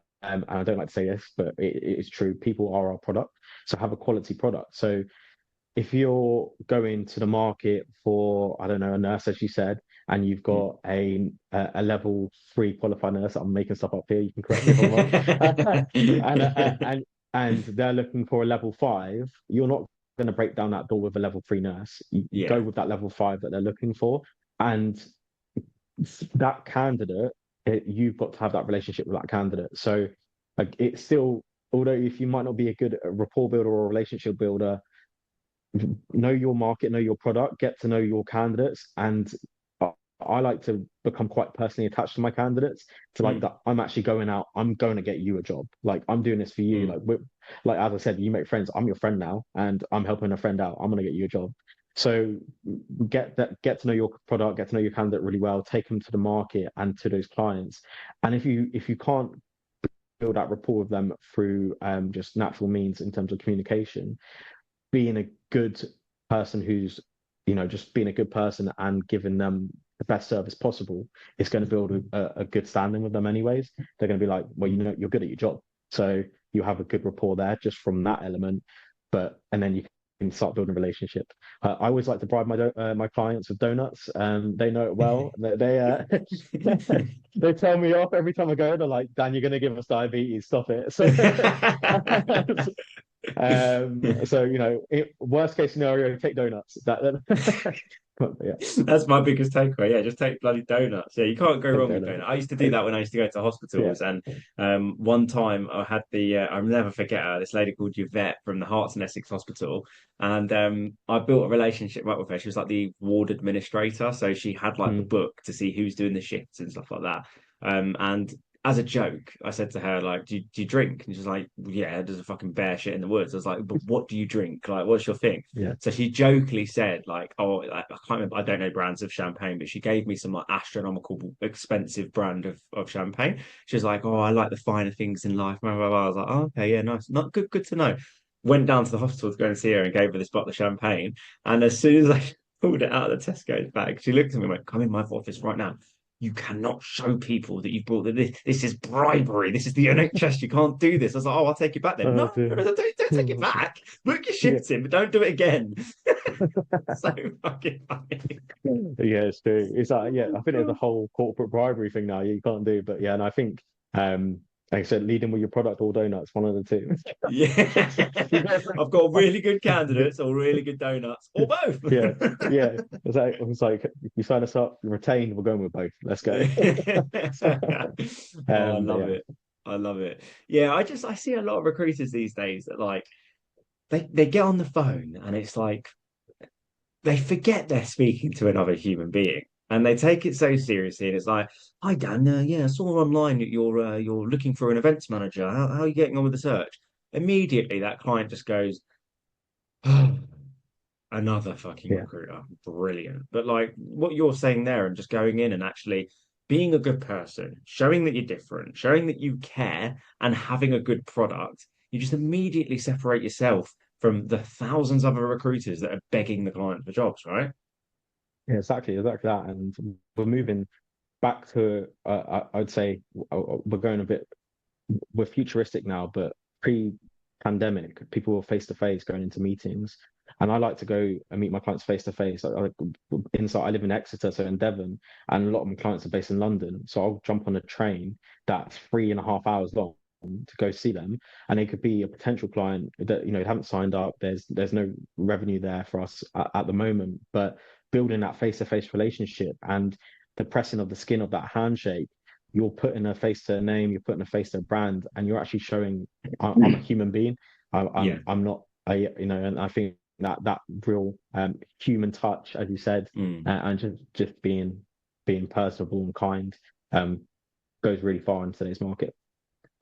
I don't like to say this, but it is true. People are our product, so have a quality product. So if you're going to the market for, I don't know, a nurse, as you said, and you've Mm. got a level three qualified nurse, I'm making stuff up here. You can correct me if I'm wrong. and and they're looking for a level five. You're not going to break down that door with a level three nurse. You go Yeah. with that level five that they're looking for, and that candidate, you've got to have that relationship with that candidate. So, like, it's still, although if you might not be a good rapport builder or a relationship builder, know your market, know your product, get to know your candidates. And I like to become quite personally attached to my candidates, to like Mm, that I'm actually going out, I'm going to get you a job. Like, I'm doing this for you. mm. Like, like, as I said, you make friends. I'm your friend now, and I'm helping a friend out. I'm going to get you a job. So get to know your product, get to know your candidate really well, take them to the market and to those clients. And if you can't build that rapport with them through just natural means in terms of communication, being a good person who's, just being a good person and giving them the best service possible is going to build a good standing with them anyways. They're going to be like, well, you're good at your job. So you have a good rapport there just from that element. And then you can start building a relationship. I always like to bribe my clients with donuts. They know it well. They tell me off every time I go. They're like, Dan, you're going to give us diabetes. Stop it. So, worst case scenario, take donuts. Yeah, That's my biggest takeaway. Yeah, just take bloody donuts. Yeah, you can't go take wrong with donuts. donuts. I used to do that when I used to go to Yeah. hospitals. And one time I had I'll never forget her, this lady called Yvette from the Hearts and Essex Hospital. And I built a relationship right with her. She was like the ward administrator. So she had like the Mm. book to see who's doing the shifts and stuff like that. And as a joke, I said to her, like, do you drink? And she's like, yeah, there's a fucking bear shit in the woods. I was like, but what do you drink? Like, what's your thing? Yeah. So she jokingly said, like, oh, I can't remember, I don't know brands of champagne, but she gave me some like astronomical expensive brand of champagne. She was like, oh, I like the finer things in life. Blah, blah, blah. I was like, oh, okay, yeah, nice. Not good to know. Went down to the hospital to go and see her and gave her this bottle of champagne. And as soon as I pulled it out of the Tesco's bag, she looked at me and went, come in my office right now. You cannot show people that you've brought this is bribery. This is the NHS. You can't do this. I was like, oh, I'll take it back then. Oh No, dear. don't take it back. Book your Yeah. shifts in, but don't do it again. So fucking funny. Yeah, it's true. It's like, yeah, I think there's a whole corporate bribery thing now you can't do. But yeah, and I think, like I said, leading with your product or donuts, one of the two. Yeah. I've got really good candidates or really good donuts or both. Yeah, yeah. It's like you sign us up, you're retained, we're going with both. Let's go. Oh, I But love yeah, it. I love it. Yeah, I see a lot of recruiters these days that like they get on the phone and it's like they forget they're speaking to another human being and they take it so seriously. And it's like, hi Dan, yeah, I saw online that you're looking for an events manager. How are you getting on with the search? Immediately, that client just goes, oh, another fucking yeah, recruiter. Brilliant. But like what you're saying there and just going in and actually being a good person, showing that you're different, showing that you care and having a good product, you just immediately separate yourself from the thousands of other recruiters that are begging the client for jobs, right? yeah, exactly that. And we're moving back to, I'd say, we're going a bit, we're futuristic now, but pre-pandemic, people were face to face going into meetings, and I like to go and meet my clients face to face. Inside, I live in Exeter, so in Devon, and a lot of my clients are based in London. So I'll jump on a train that's 3.5 hours long to go see them, and they could be a potential client that they haven't signed up. There's no revenue there for us at the moment, but building that face to face relationship and the pressing of the skin of that handshake, you're putting a face to a name, you're putting a face to a brand, and you're actually showing I'm a human being. Yeah. I'm not and I think that real human touch, as you said, Mm. and just being personable and kind um, goes really far in today's market.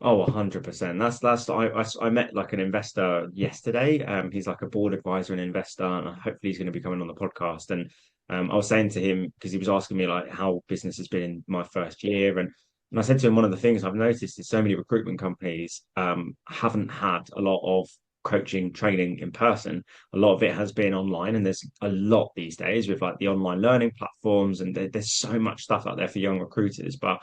Oh, 100%. I met like an investor yesterday. He's like a board advisor and investor, and hopefully he's going to be coming on the podcast. And I was saying to him because he was asking me like how business has been in my first year, and I said to him one of the things I've noticed is so many recruitment companies haven't had a lot of coaching training in person. A lot of it has been online, and there's a lot these days with like the online learning platforms, and there's so much stuff out there for young recruiters, but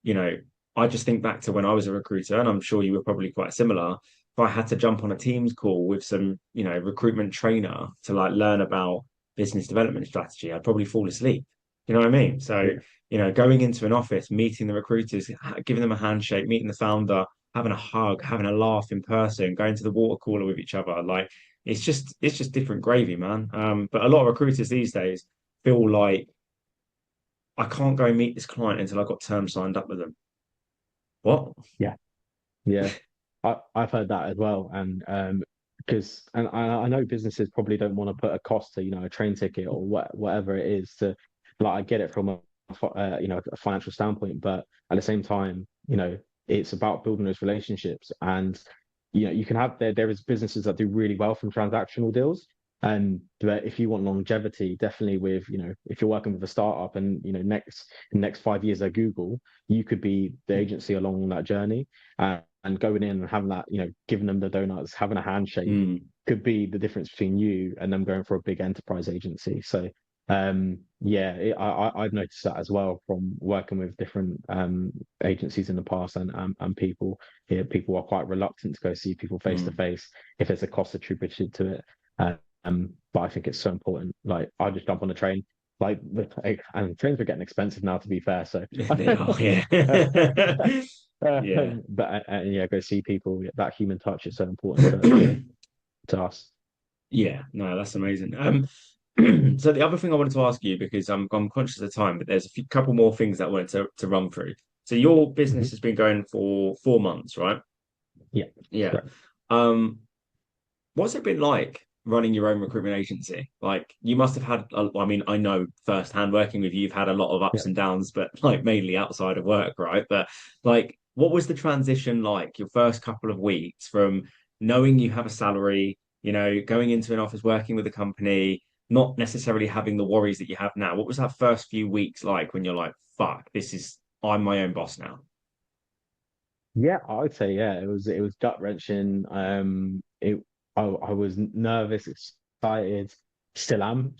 you know, I just think back to when I was a recruiter, and I'm sure you were probably quite similar. If I had to jump on a Teams call with some, recruitment trainer to like learn about business development strategy, I'd probably fall asleep. You know what I mean? So, Yeah, going into an office, meeting the recruiters, giving them a handshake, meeting the founder, having a hug, having a laugh in person, going to the water cooler with each other, like it's just different gravy, man. But a lot of recruiters these days feel like I can't go meet this client until I got terms signed up with them. What? yeah, yeah. I've heard that as well, and because I know businesses probably don't want to put a cost to a train ticket or whatever it is to, like, I get it from a financial standpoint, but at the same time, it's about building those relationships. And you can have there is businesses that do really well from transactional deals. And but if you want longevity, definitely with if you're working with a startup and next 5 years at Google, you could be the agency along that journey. And going in and having that, giving them the donuts, having a handshake Mm. could be the difference between you and them going for a big enterprise agency. So, yeah, I've noticed that as well from working with different agencies in the past, and people here. People are quite reluctant to go see people face to Mm. face if there's a cost attributed to it. But I think it's so important. Like, I just jump on the train. And trains are getting expensive now, to be fair. So, They are, yeah. Yeah. but yeah, go see people. That human touch is so important to us. Yeah, no, that's amazing. So the other thing I wanted to ask you, because I'm conscious of time, but there's a couple more things that I wanted to run through. So your business Mhm. has been going for 4 months, right? Yeah, that's Yeah. correct. Um, what's it been like running your own recruitment agency? Like you must have had, I mean, I know firsthand working with you, you've had a lot of Yeah. ups and downs, but like mainly outside of work, right? But like, what was the transition like your first couple of weeks from knowing you have a salary, going into an office, working with a company, not necessarily having the worries that you have now? What was that first few weeks like when you're like, fuck, I'm my own boss now? Yeah, I would say yeah. It was gut wrenching. I was nervous, excited, still am.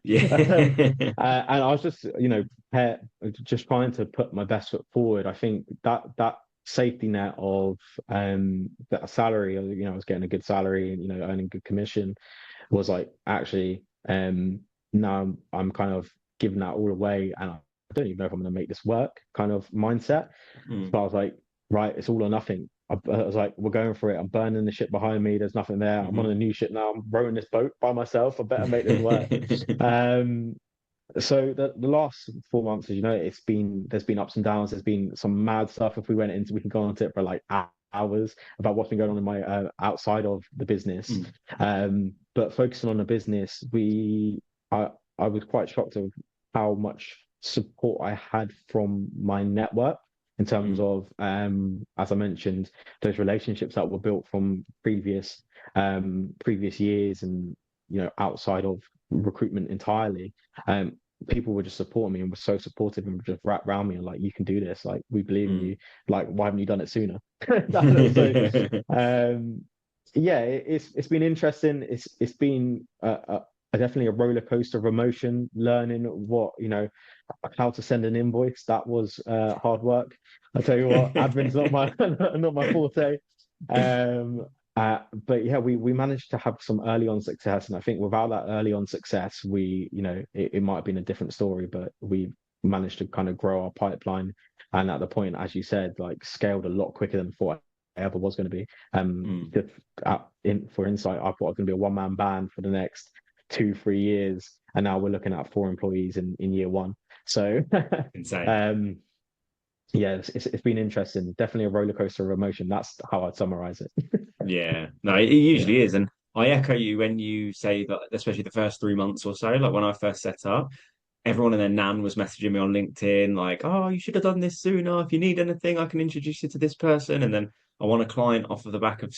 Yeah. And I was just just trying to put my best foot forward. I think that safety net of that salary, I was getting a good salary and earning good commission was like actually Now I'm kind of giving that all away, and I don't even know if I'm going to make this work kind of mindset. Mm. So I was like, right, it's all or nothing. I was like, we're going for it. I'm burning the ship behind me. There's nothing there. I'm on a Hmm. new ship now. I'm rowing this boat by myself. I better make this work. Um, so the last 4 months, as you know, there's been ups and downs. There's been some mad stuff. If we went into, we can go on to it for like hours about what's been going on in my outside of the business. Mm. But focusing on the business, I I was quite shocked of how much support I had from my network in terms Mm. of, as I mentioned, those relationships that were built from previous years and outside of recruitment entirely. Um, People were just supporting me and were so supportive and just wrapped around me and like, you can do this. Like, we believe in Mm. you. Like, why haven't you done it sooner? So, um, yeah, it's been interesting. It's been definitely a roller coaster of emotion. Learning how to send an invoice. That was hard work. I tell you what, admin's not my not my forte. Um, but yeah, we managed to have some early on success, and I think without that early on success, it might have been a different story, but we managed to kind of grow our pipeline, and at the point, as you said, like scaled a lot quicker than thought I ever was going to be. Mm. Just for insight, I thought I was going to be a one-man band for the next 2, 3 years, and now we're looking at 4 employees in year one. So, Insane. um, yeah, it's been interesting. Definitely a roller coaster of emotion. That's how I'd summarize it. Yeah, no, it Yeah. usually is. And I echo you when you say that, especially the first 3 months or so, like when I first set up, everyone and their nan was messaging me on LinkedIn, like, oh, you should have done this sooner. If you need anything, I can introduce you to this person. And then I won a client off of the back of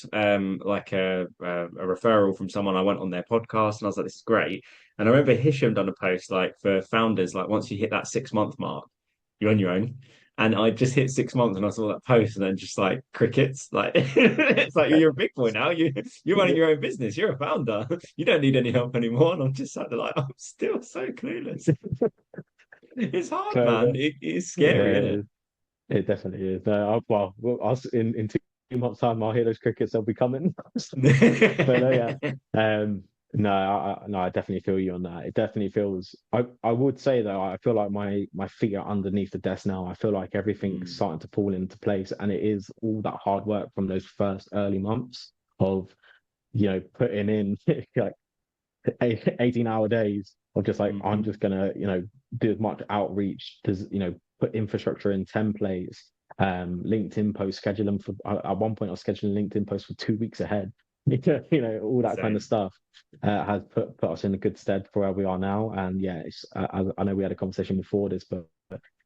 like a referral from someone I went on their podcast, and I was like, this is great. And I remember Hisham done a post like for founders, like once you hit that 6 month mark, you're on your own. And I just hit 6 months and I saw that post and then just like crickets. Like it's like you're a big boy now. You're running your own business. You're a founder. You don't need any help anymore. And I'm just sat there like I'm still so clueless. It's hard, So man. It's scary, isn't yeah, it? it definitely is. No, in 2 months' time, I'll hear those crickets. They'll be coming. But yeah, no, no, I definitely feel you on that. It definitely feels. I would say though, I feel like my feet are underneath the desk now. I feel like everything's Mm. starting to fall into place, and it is all that hard work from those first early months of putting in like 18-hour days of just like I'm Hmm. just gonna do as much outreach, does put infrastructure in templates, LinkedIn posts, schedule them for at one point I was scheduling LinkedIn posts for 2 weeks ahead. All that kind of Insane. stuff has put us in a good stead for where we are now. And yeah, I know we had a conversation before this, but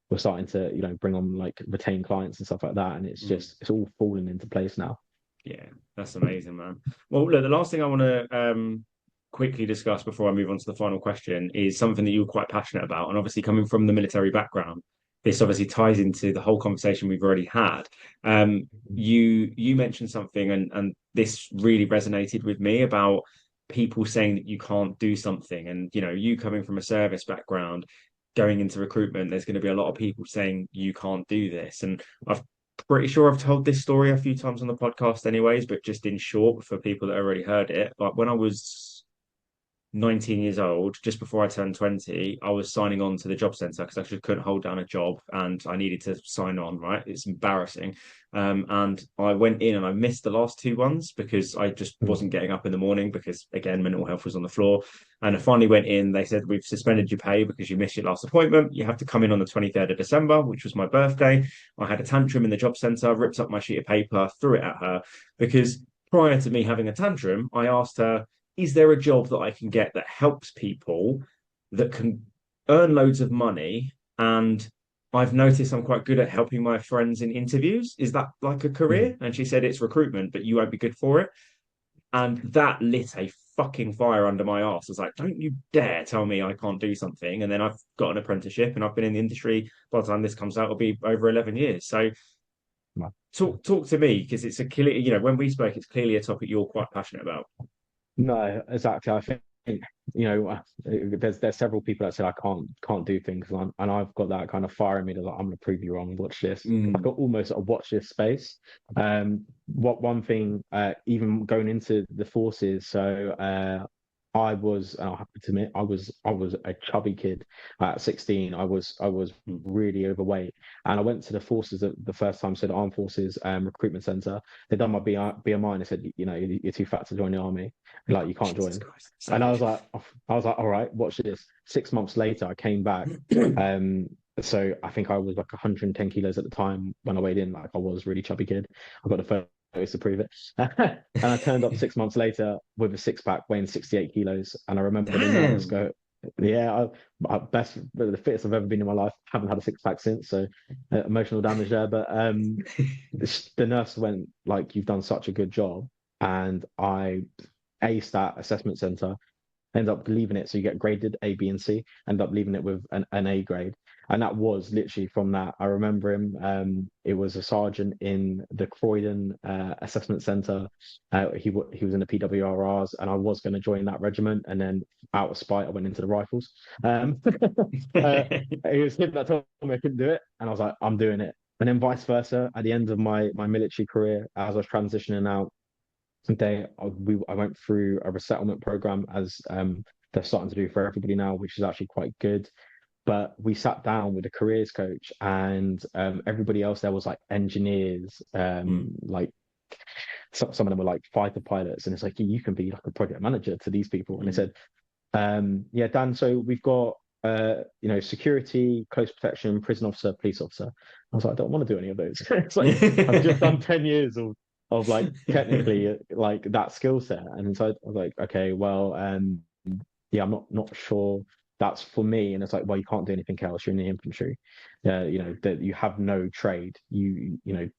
we're starting to bring on like retain clients and stuff like that, and Mm. it's all falling into place now. Yeah, that's amazing, man. Well, look, the last thing I want to quickly discuss before I move on to the final question is something that you're quite passionate about. And obviously, coming from the military background, this obviously ties into the whole conversation we've already had. You mentioned something, and this really resonated with me about people saying that you can't do something. And you coming from a service background, going into recruitment, there's going to be a lot of people saying you can't do this. And I've pretty sure I've told this story a few times on the podcast, anyways, but just in short for people that already heard it. Like when I was 19 years old, just before I turned 20, I was signing on to the job center because I just couldn't hold down a job and I needed to sign on, right? It's embarrassing. And I went in and I missed the last two ones because I just Mm. wasn't getting up in the morning because, again, mental health was on the floor. And I finally went in. They said, we've suspended your pay because you missed your last appointment. You have to come in on the 23rd of December, which was my birthday. I had a tantrum in the job center, ripped up my sheet of paper, threw it at her because prior to me having a tantrum, I asked her, is there a job that I can get that helps people that can earn loads of money? And I've noticed I'm quite good at helping my friends in interviews. Is that like a Mm. career? And she said, it's recruitment, but you won't be good for it. And that lit a fucking fire under my ass. I was like, don't you dare tell me I can't do something. And then I've got an apprenticeship and I've been in the industry. By the time this comes out, it'll be over 11 years. So talk to me because it's a clear, when we spoke, it's clearly a topic you're quite passionate about. No, exactly. I think there's several people that said I can't do things, and I've got that kind of fire in me that like, I'm going to prove you wrong. Watch this. I've Mm. got almost a watch this space. What one thing, even going into the forces, so and I'll have to admit, I was a chubby kid at 16. I was Mm. really overweight, and I went to the forces the first time, so the Armed Forces Recruitment Center. They done my BMI and they said, you know, you're too fat to join the army, like you can't Jesus join. Christ, And savage. I was like, all right, watch this. 6 months later, I came back. Um, so I think I was like 110 kilos at the time when I weighed in. Like I was really chubby kid. I got the photos to prove it. And I turned up 6 months later with a six pack, weighing 68 kilos. And I remember the nurse Damn. go, "Yeah, the fittest I've ever been in my life. Haven't had a six pack since, so emotional damage there." But the nurse went like, "You've done such a good job," and I aced that assessment center, end up leaving it. So you get graded A, B, and C, end up leaving it with an A grade. And that was literally from that. I remember him. It was a sergeant in the Croydon Assessment Centre. He was in the PWRRs, and I was going to join that regiment. And then, out of spite, I went into the rifles. It was him that told me I couldn't do it, and I was like, I'm doing it. And then vice versa. At the end of my military career, as I was transitioning out, I went through a resettlement program as they're starting to do for everybody now, which is actually quite good. But we sat down with a careers coach, and everybody else there was like engineers, Mm. like some of them were like fighter pilots, and it's like you can be like a project manager to these people. And they Mm. said, yeah, Dan, so we've got you know, security, close protection, prison officer, police officer. I was like, I don't want to do any of those. It's like I've just done 10 years of like technically like that skill set. And so I was like, okay, well, yeah, I'm not sure that's for me. And it's like, well, you can't do anything else. You're in the infantry. You know, that you have no trade. You know,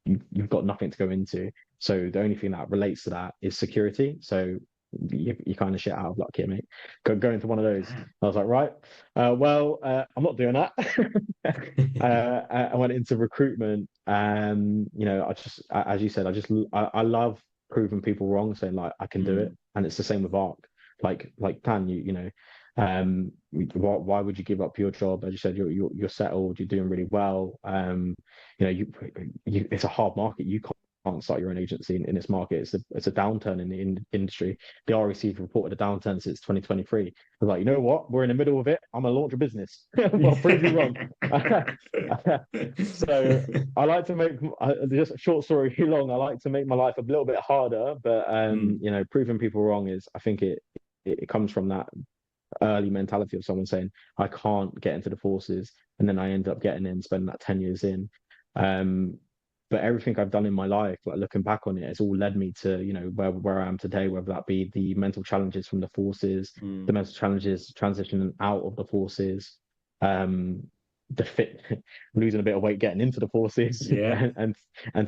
you've got nothing to go into. So the only thing that relates to that is security. So you kind of shit out of luck here, mate. Go into one of those. I was like, right, I'm not doing that. I went into recruitment, and you know, as you said, I love proving people wrong, saying like I can do it, Mm. and it's the same with Ark. Like Dan, you know, why would you give up your job? As you said, you're settled, you're doing really well. You know, it's a hard market. You can't start your own agency in this market. It's a downturn in the industry. The REC have reported a downturn since 2023. I was like, you know what? We're in the middle of it. I'm gonna launch a business. Well, prove you wrong. So I like to make just a short story long. I like to make my life a little bit harder, but Mm. you know, proving people wrong is, I think it comes from that early mentality of someone saying, I can't get into the forces, and then I end up getting in, spending that 10 years in. Um, but everything I've done in my life, like looking back on it, has all led me to, you know, where I am today, whether that be the mental challenges from the forces, the Mm. mental challenges transitioning out of the forces, um, the fit losing a bit of weight getting into the forces, Yeah. and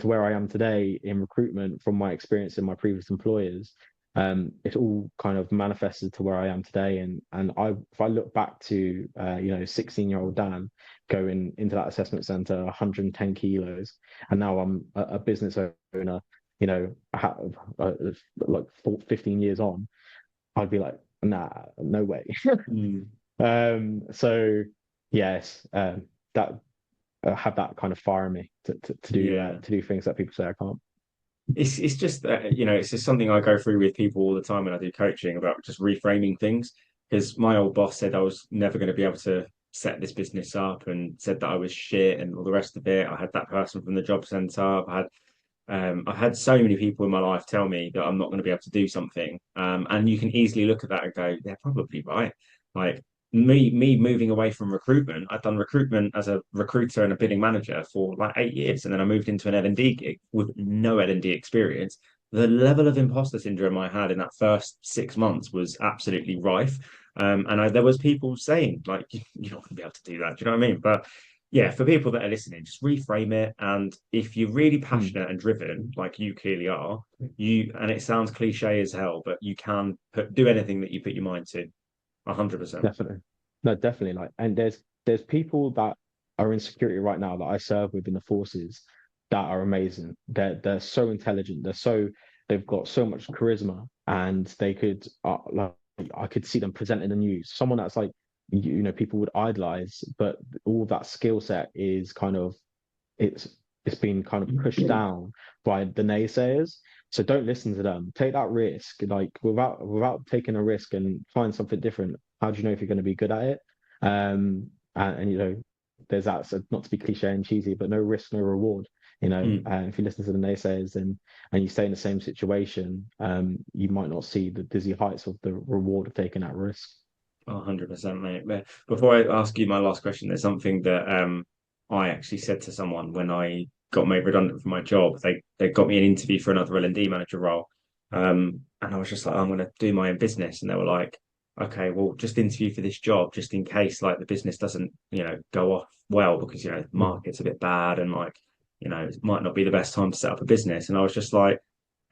to where I am today in recruitment from my experience in my previous employers. It's all kind of manifested to where I am today. And if I look back to you know, 16-year-old Dan going into that assessment center, 110 kilos, and now I'm a business owner, you know, like 15 years on, I'd be like, nah, no way. Mm. So yes, that have that kind of fire in me Yeah. to do things that people say I can't. It's just that, you know, it's just something I go through with people all the time when I do coaching about just reframing things. Because my old boss said I was never going to be able to set this business up and said that I was shit and all the rest of it. I had that person from the job centre. I've had so many people in my life tell me that I'm not going to be able to do something. And you can easily look at that and go, they're probably right. Like me moving away from recruitment, I've done recruitment as a recruiter and a bidding manager for like 8 years. And then I moved into an L&D gig with no L&D experience. The level of imposter syndrome I had in that first 6 months was absolutely rife. There was people saying like, you're not going to be able to do that. Do you know what I mean? But yeah, for people that are listening, just reframe it. And if you're really Hmm. passionate and driven, like you clearly are, and it sounds cliche as hell, but you can do anything that you put your mind to, 100%. Definitely. No, definitely. Like, and there's people that are in security right now that I serve with in the forces that are amazing. They're so intelligent. They've got so much charisma, and they could like I could see them presenting the news. Someone that's like, you know, people would idolize, but all that skill set is kind of it's it's been kind of pushed down by the naysayers. So don't listen to them. Take that risk, like without taking a risk and find something different. How do you know if you're going to be good at it? And you know, there's that. So not to be cliche and cheesy, but no risk, no reward. You know, Mm. and if you listen to the naysayers and you stay in the same situation, you might not see the dizzy heights of the reward of taking that risk. 100%, mate. But before I ask you my last question, there's something that I actually said to someone when I got made redundant from my job. They got me an interview for another L&D manager role. And I was just like, I'm gonna do my own business. And they were like, okay, well, just interview for this job just in case like the business doesn't, go off well because the Yeah, market's a bit bad and like, it might not be the best time to set up a business. And I was just like,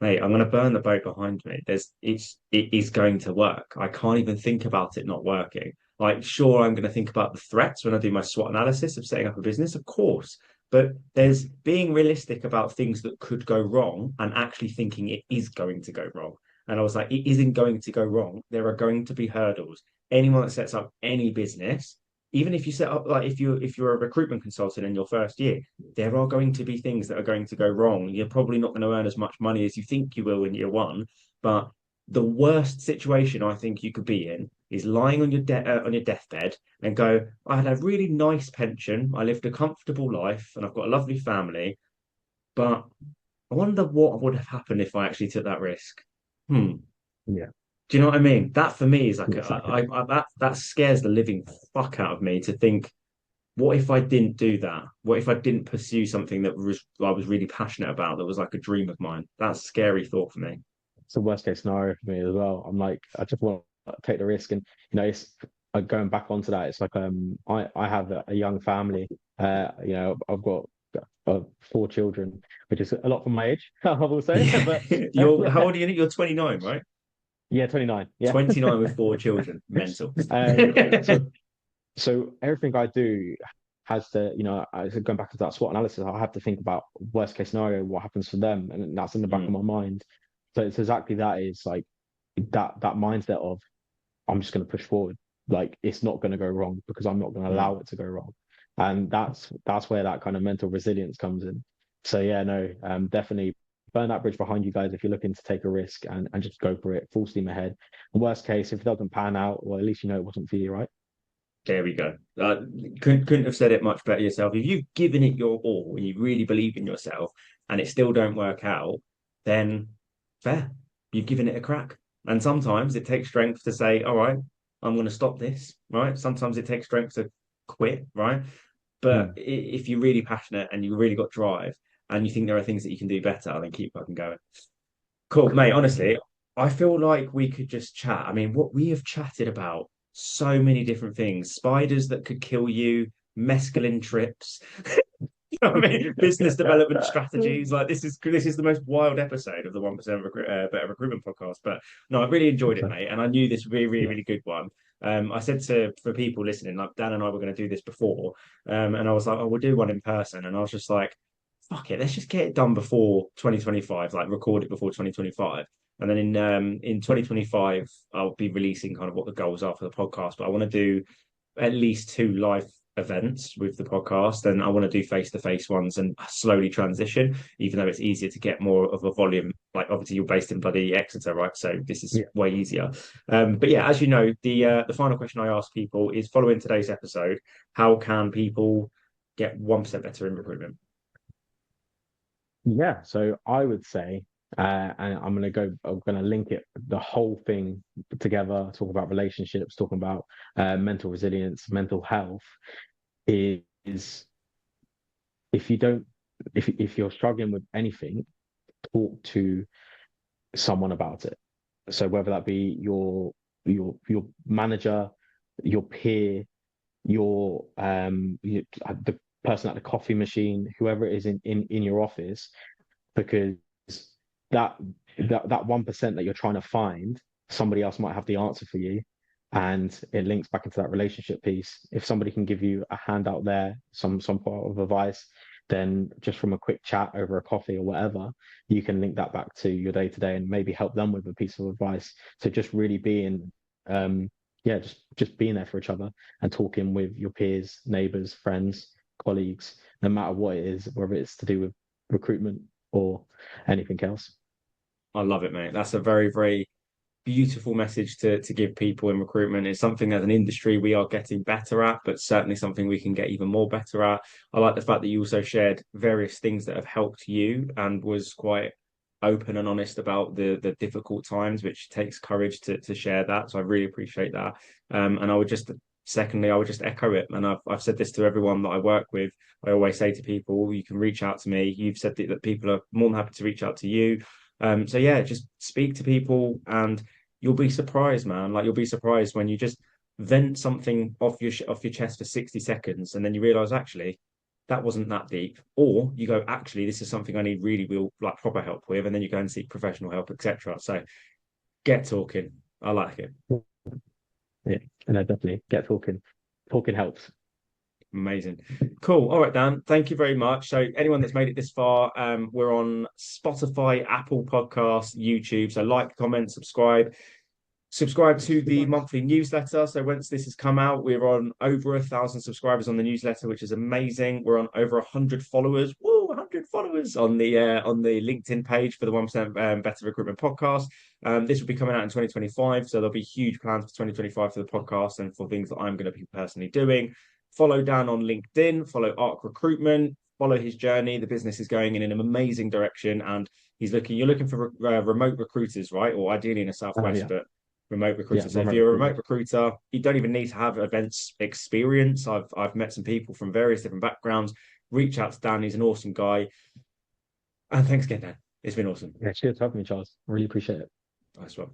mate, I'm going to burn the boat behind me. It is going to work. I can't even think about it not working. Like, sure, I'm going to think about the threats when I do my SWOT analysis of setting up a business, of course. But there's being realistic about things that could go wrong and actually thinking it is going to go wrong. And I was like, it isn't going to go wrong. There are going to be hurdles. Anyone that sets up any business, even if you set up like if you're a recruitment consultant in your first year, there are going to be things that are going to go wrong. You're probably not going to earn as much money as you think you will in year one, but the worst situation I think you could be in is lying on your deathbed and go, I had a really nice pension, I lived a comfortable life, and I've got a lovely family, but I wonder what would have happened if I actually took that risk. Hmm. yeah, Do you know what I mean? That for me is like exactly. that scares the living fuck out of me to think what if I didn't do that? What if I didn't pursue something that I was really passionate about, that was like a dream of mine? That's a scary thought for me. It's the worst case scenario for me as well. I'm like, I just want to take the risk, and it's going back onto that. It's like I have a young family. I've got four children, which is a lot for my age, I will say. Yeah. But How old are you? You're 29, right? yeah, 29. Yeah. 29 with four children. Mental. So everything I do has to, going back to that SWOT analysis, I have to think about worst case scenario, what happens for them, and that's in the back of Mm, my mind. So it's exactly that is like that mindset of I'm just going to push forward. Like it's not going to go wrong because I'm not going to mm. allow it to go wrong, and that's where that kind of mental resilience comes in. So yeah, no, definitely burn that bridge behind you guys if you're looking to take a risk and just go for it, full steam ahead. And worst case, if it doesn't pan out, well, at least you know it wasn't for you, right? There we go. Couldn't have said it much better yourself. If you've given it your all and you really believe in yourself and it still don't work out, then fair. You've given it a crack. And sometimes it takes strength to say, all right, I'm going to stop this, right? Sometimes it takes strength to quit, right? But Mm. if you're really passionate and you've really got drive and you think there are things that you can do better, then keep fucking going. Cool, mate. Honestly, I feel like we could just chat. I mean, what we have chatted about so many different things. Spiders that could kill you, mescaline trips. You know what I mean? Business development strategies. Like this is the most wild episode of the 1% Better Recruitment podcast. But no, I really enjoyed it, So, mate. And I knew this would be a really, yeah. really good one. I said to for people listening, like Dan and I were going to do this before. And I was like, oh, we'll do one in person. And I was just like, fuck it, let's just get it done before 2025, like record it before 2025. And then in 2025, I'll be releasing kind of what the goals are for the podcast. But I want to do at least two live events with the podcast, and I want to do face-to-face ones and slowly transition, even though it's easier to get more of a volume. Like obviously you're based in bloody Exeter, right? So this is Yeah. way easier. But yeah, as you know, the final question I ask people is following today's episode, how can people get 1% better in recruitment? Yeah, so I would say, and I'm gonna link it, the whole thing together, talk about relationships, talking about mental resilience, mental health, is if you don't, if you're struggling with anything, talk to someone about it. So whether that be your manager, your peer, the person at the coffee machine, whoever it is in your office, because that that 1% that you're trying to find, somebody else might have the answer for you. And it links back into that relationship piece. If somebody can give you a handout there, some part of advice, then just from a quick chat over a coffee or whatever, you can link that back to your day to day and maybe help them with a piece of advice. So just really being yeah, just being there for each other and talking with your peers, neighbors, friends, colleagues, no matter what it is, whether it's to do with recruitment or anything else. I love it, mate. That's a very, very beautiful message to give people in recruitment. It's something as an industry we are getting better at, but certainly something we can get even more better at. I like the fact that you also shared various things that have helped you and was quite open and honest about the difficult times, which takes courage to share that. So I really appreciate that. And I would just secondly, I would just echo it. And I've said this to everyone that I work with. I always say to people, you can reach out to me. You've said that people are more than happy to reach out to you. So yeah, just speak to people and you'll be surprised, man. Like you'll be surprised when you just vent something off your chest for 60 seconds and then you realize actually that wasn't that deep. Or you go, actually, this is something I need really real like proper help with, and then you go and seek professional help, etc. So get talking. I like it. Yeah, and I definitely get talking. Talking helps. Amazing. Cool. All right, Dan. Thank you very much. So anyone that's made it this far, we're on Spotify, Apple Podcasts, YouTube. So like, comment, subscribe to the monthly newsletter. So once this has come out, we're on over 1,000 subscribers on the newsletter, which is amazing. We're on over 100 followers. Whoa, 100 followers on the LinkedIn page for the 1% Better Recruitment podcast. This will be coming out in 2025, so there'll be huge plans for 2025 for the podcast and for things that I'm going to be personally doing. Follow Dan on LinkedIn. Follow Ark Recruitment. Follow his journey. The business is going in an amazing direction, and you're looking for remote recruiters, right? Or ideally in the southwest, Yeah, but remote yeah, recruiter. So if remote you're a remote recruitment. recruiter, you don't even need to have events experience. I've met some people from various different backgrounds. Reach out to Dan. He's an awesome guy. And thanks again, Dan. It's been awesome. Yeah, cheers for having me, Charles. Really appreciate it. Nice one.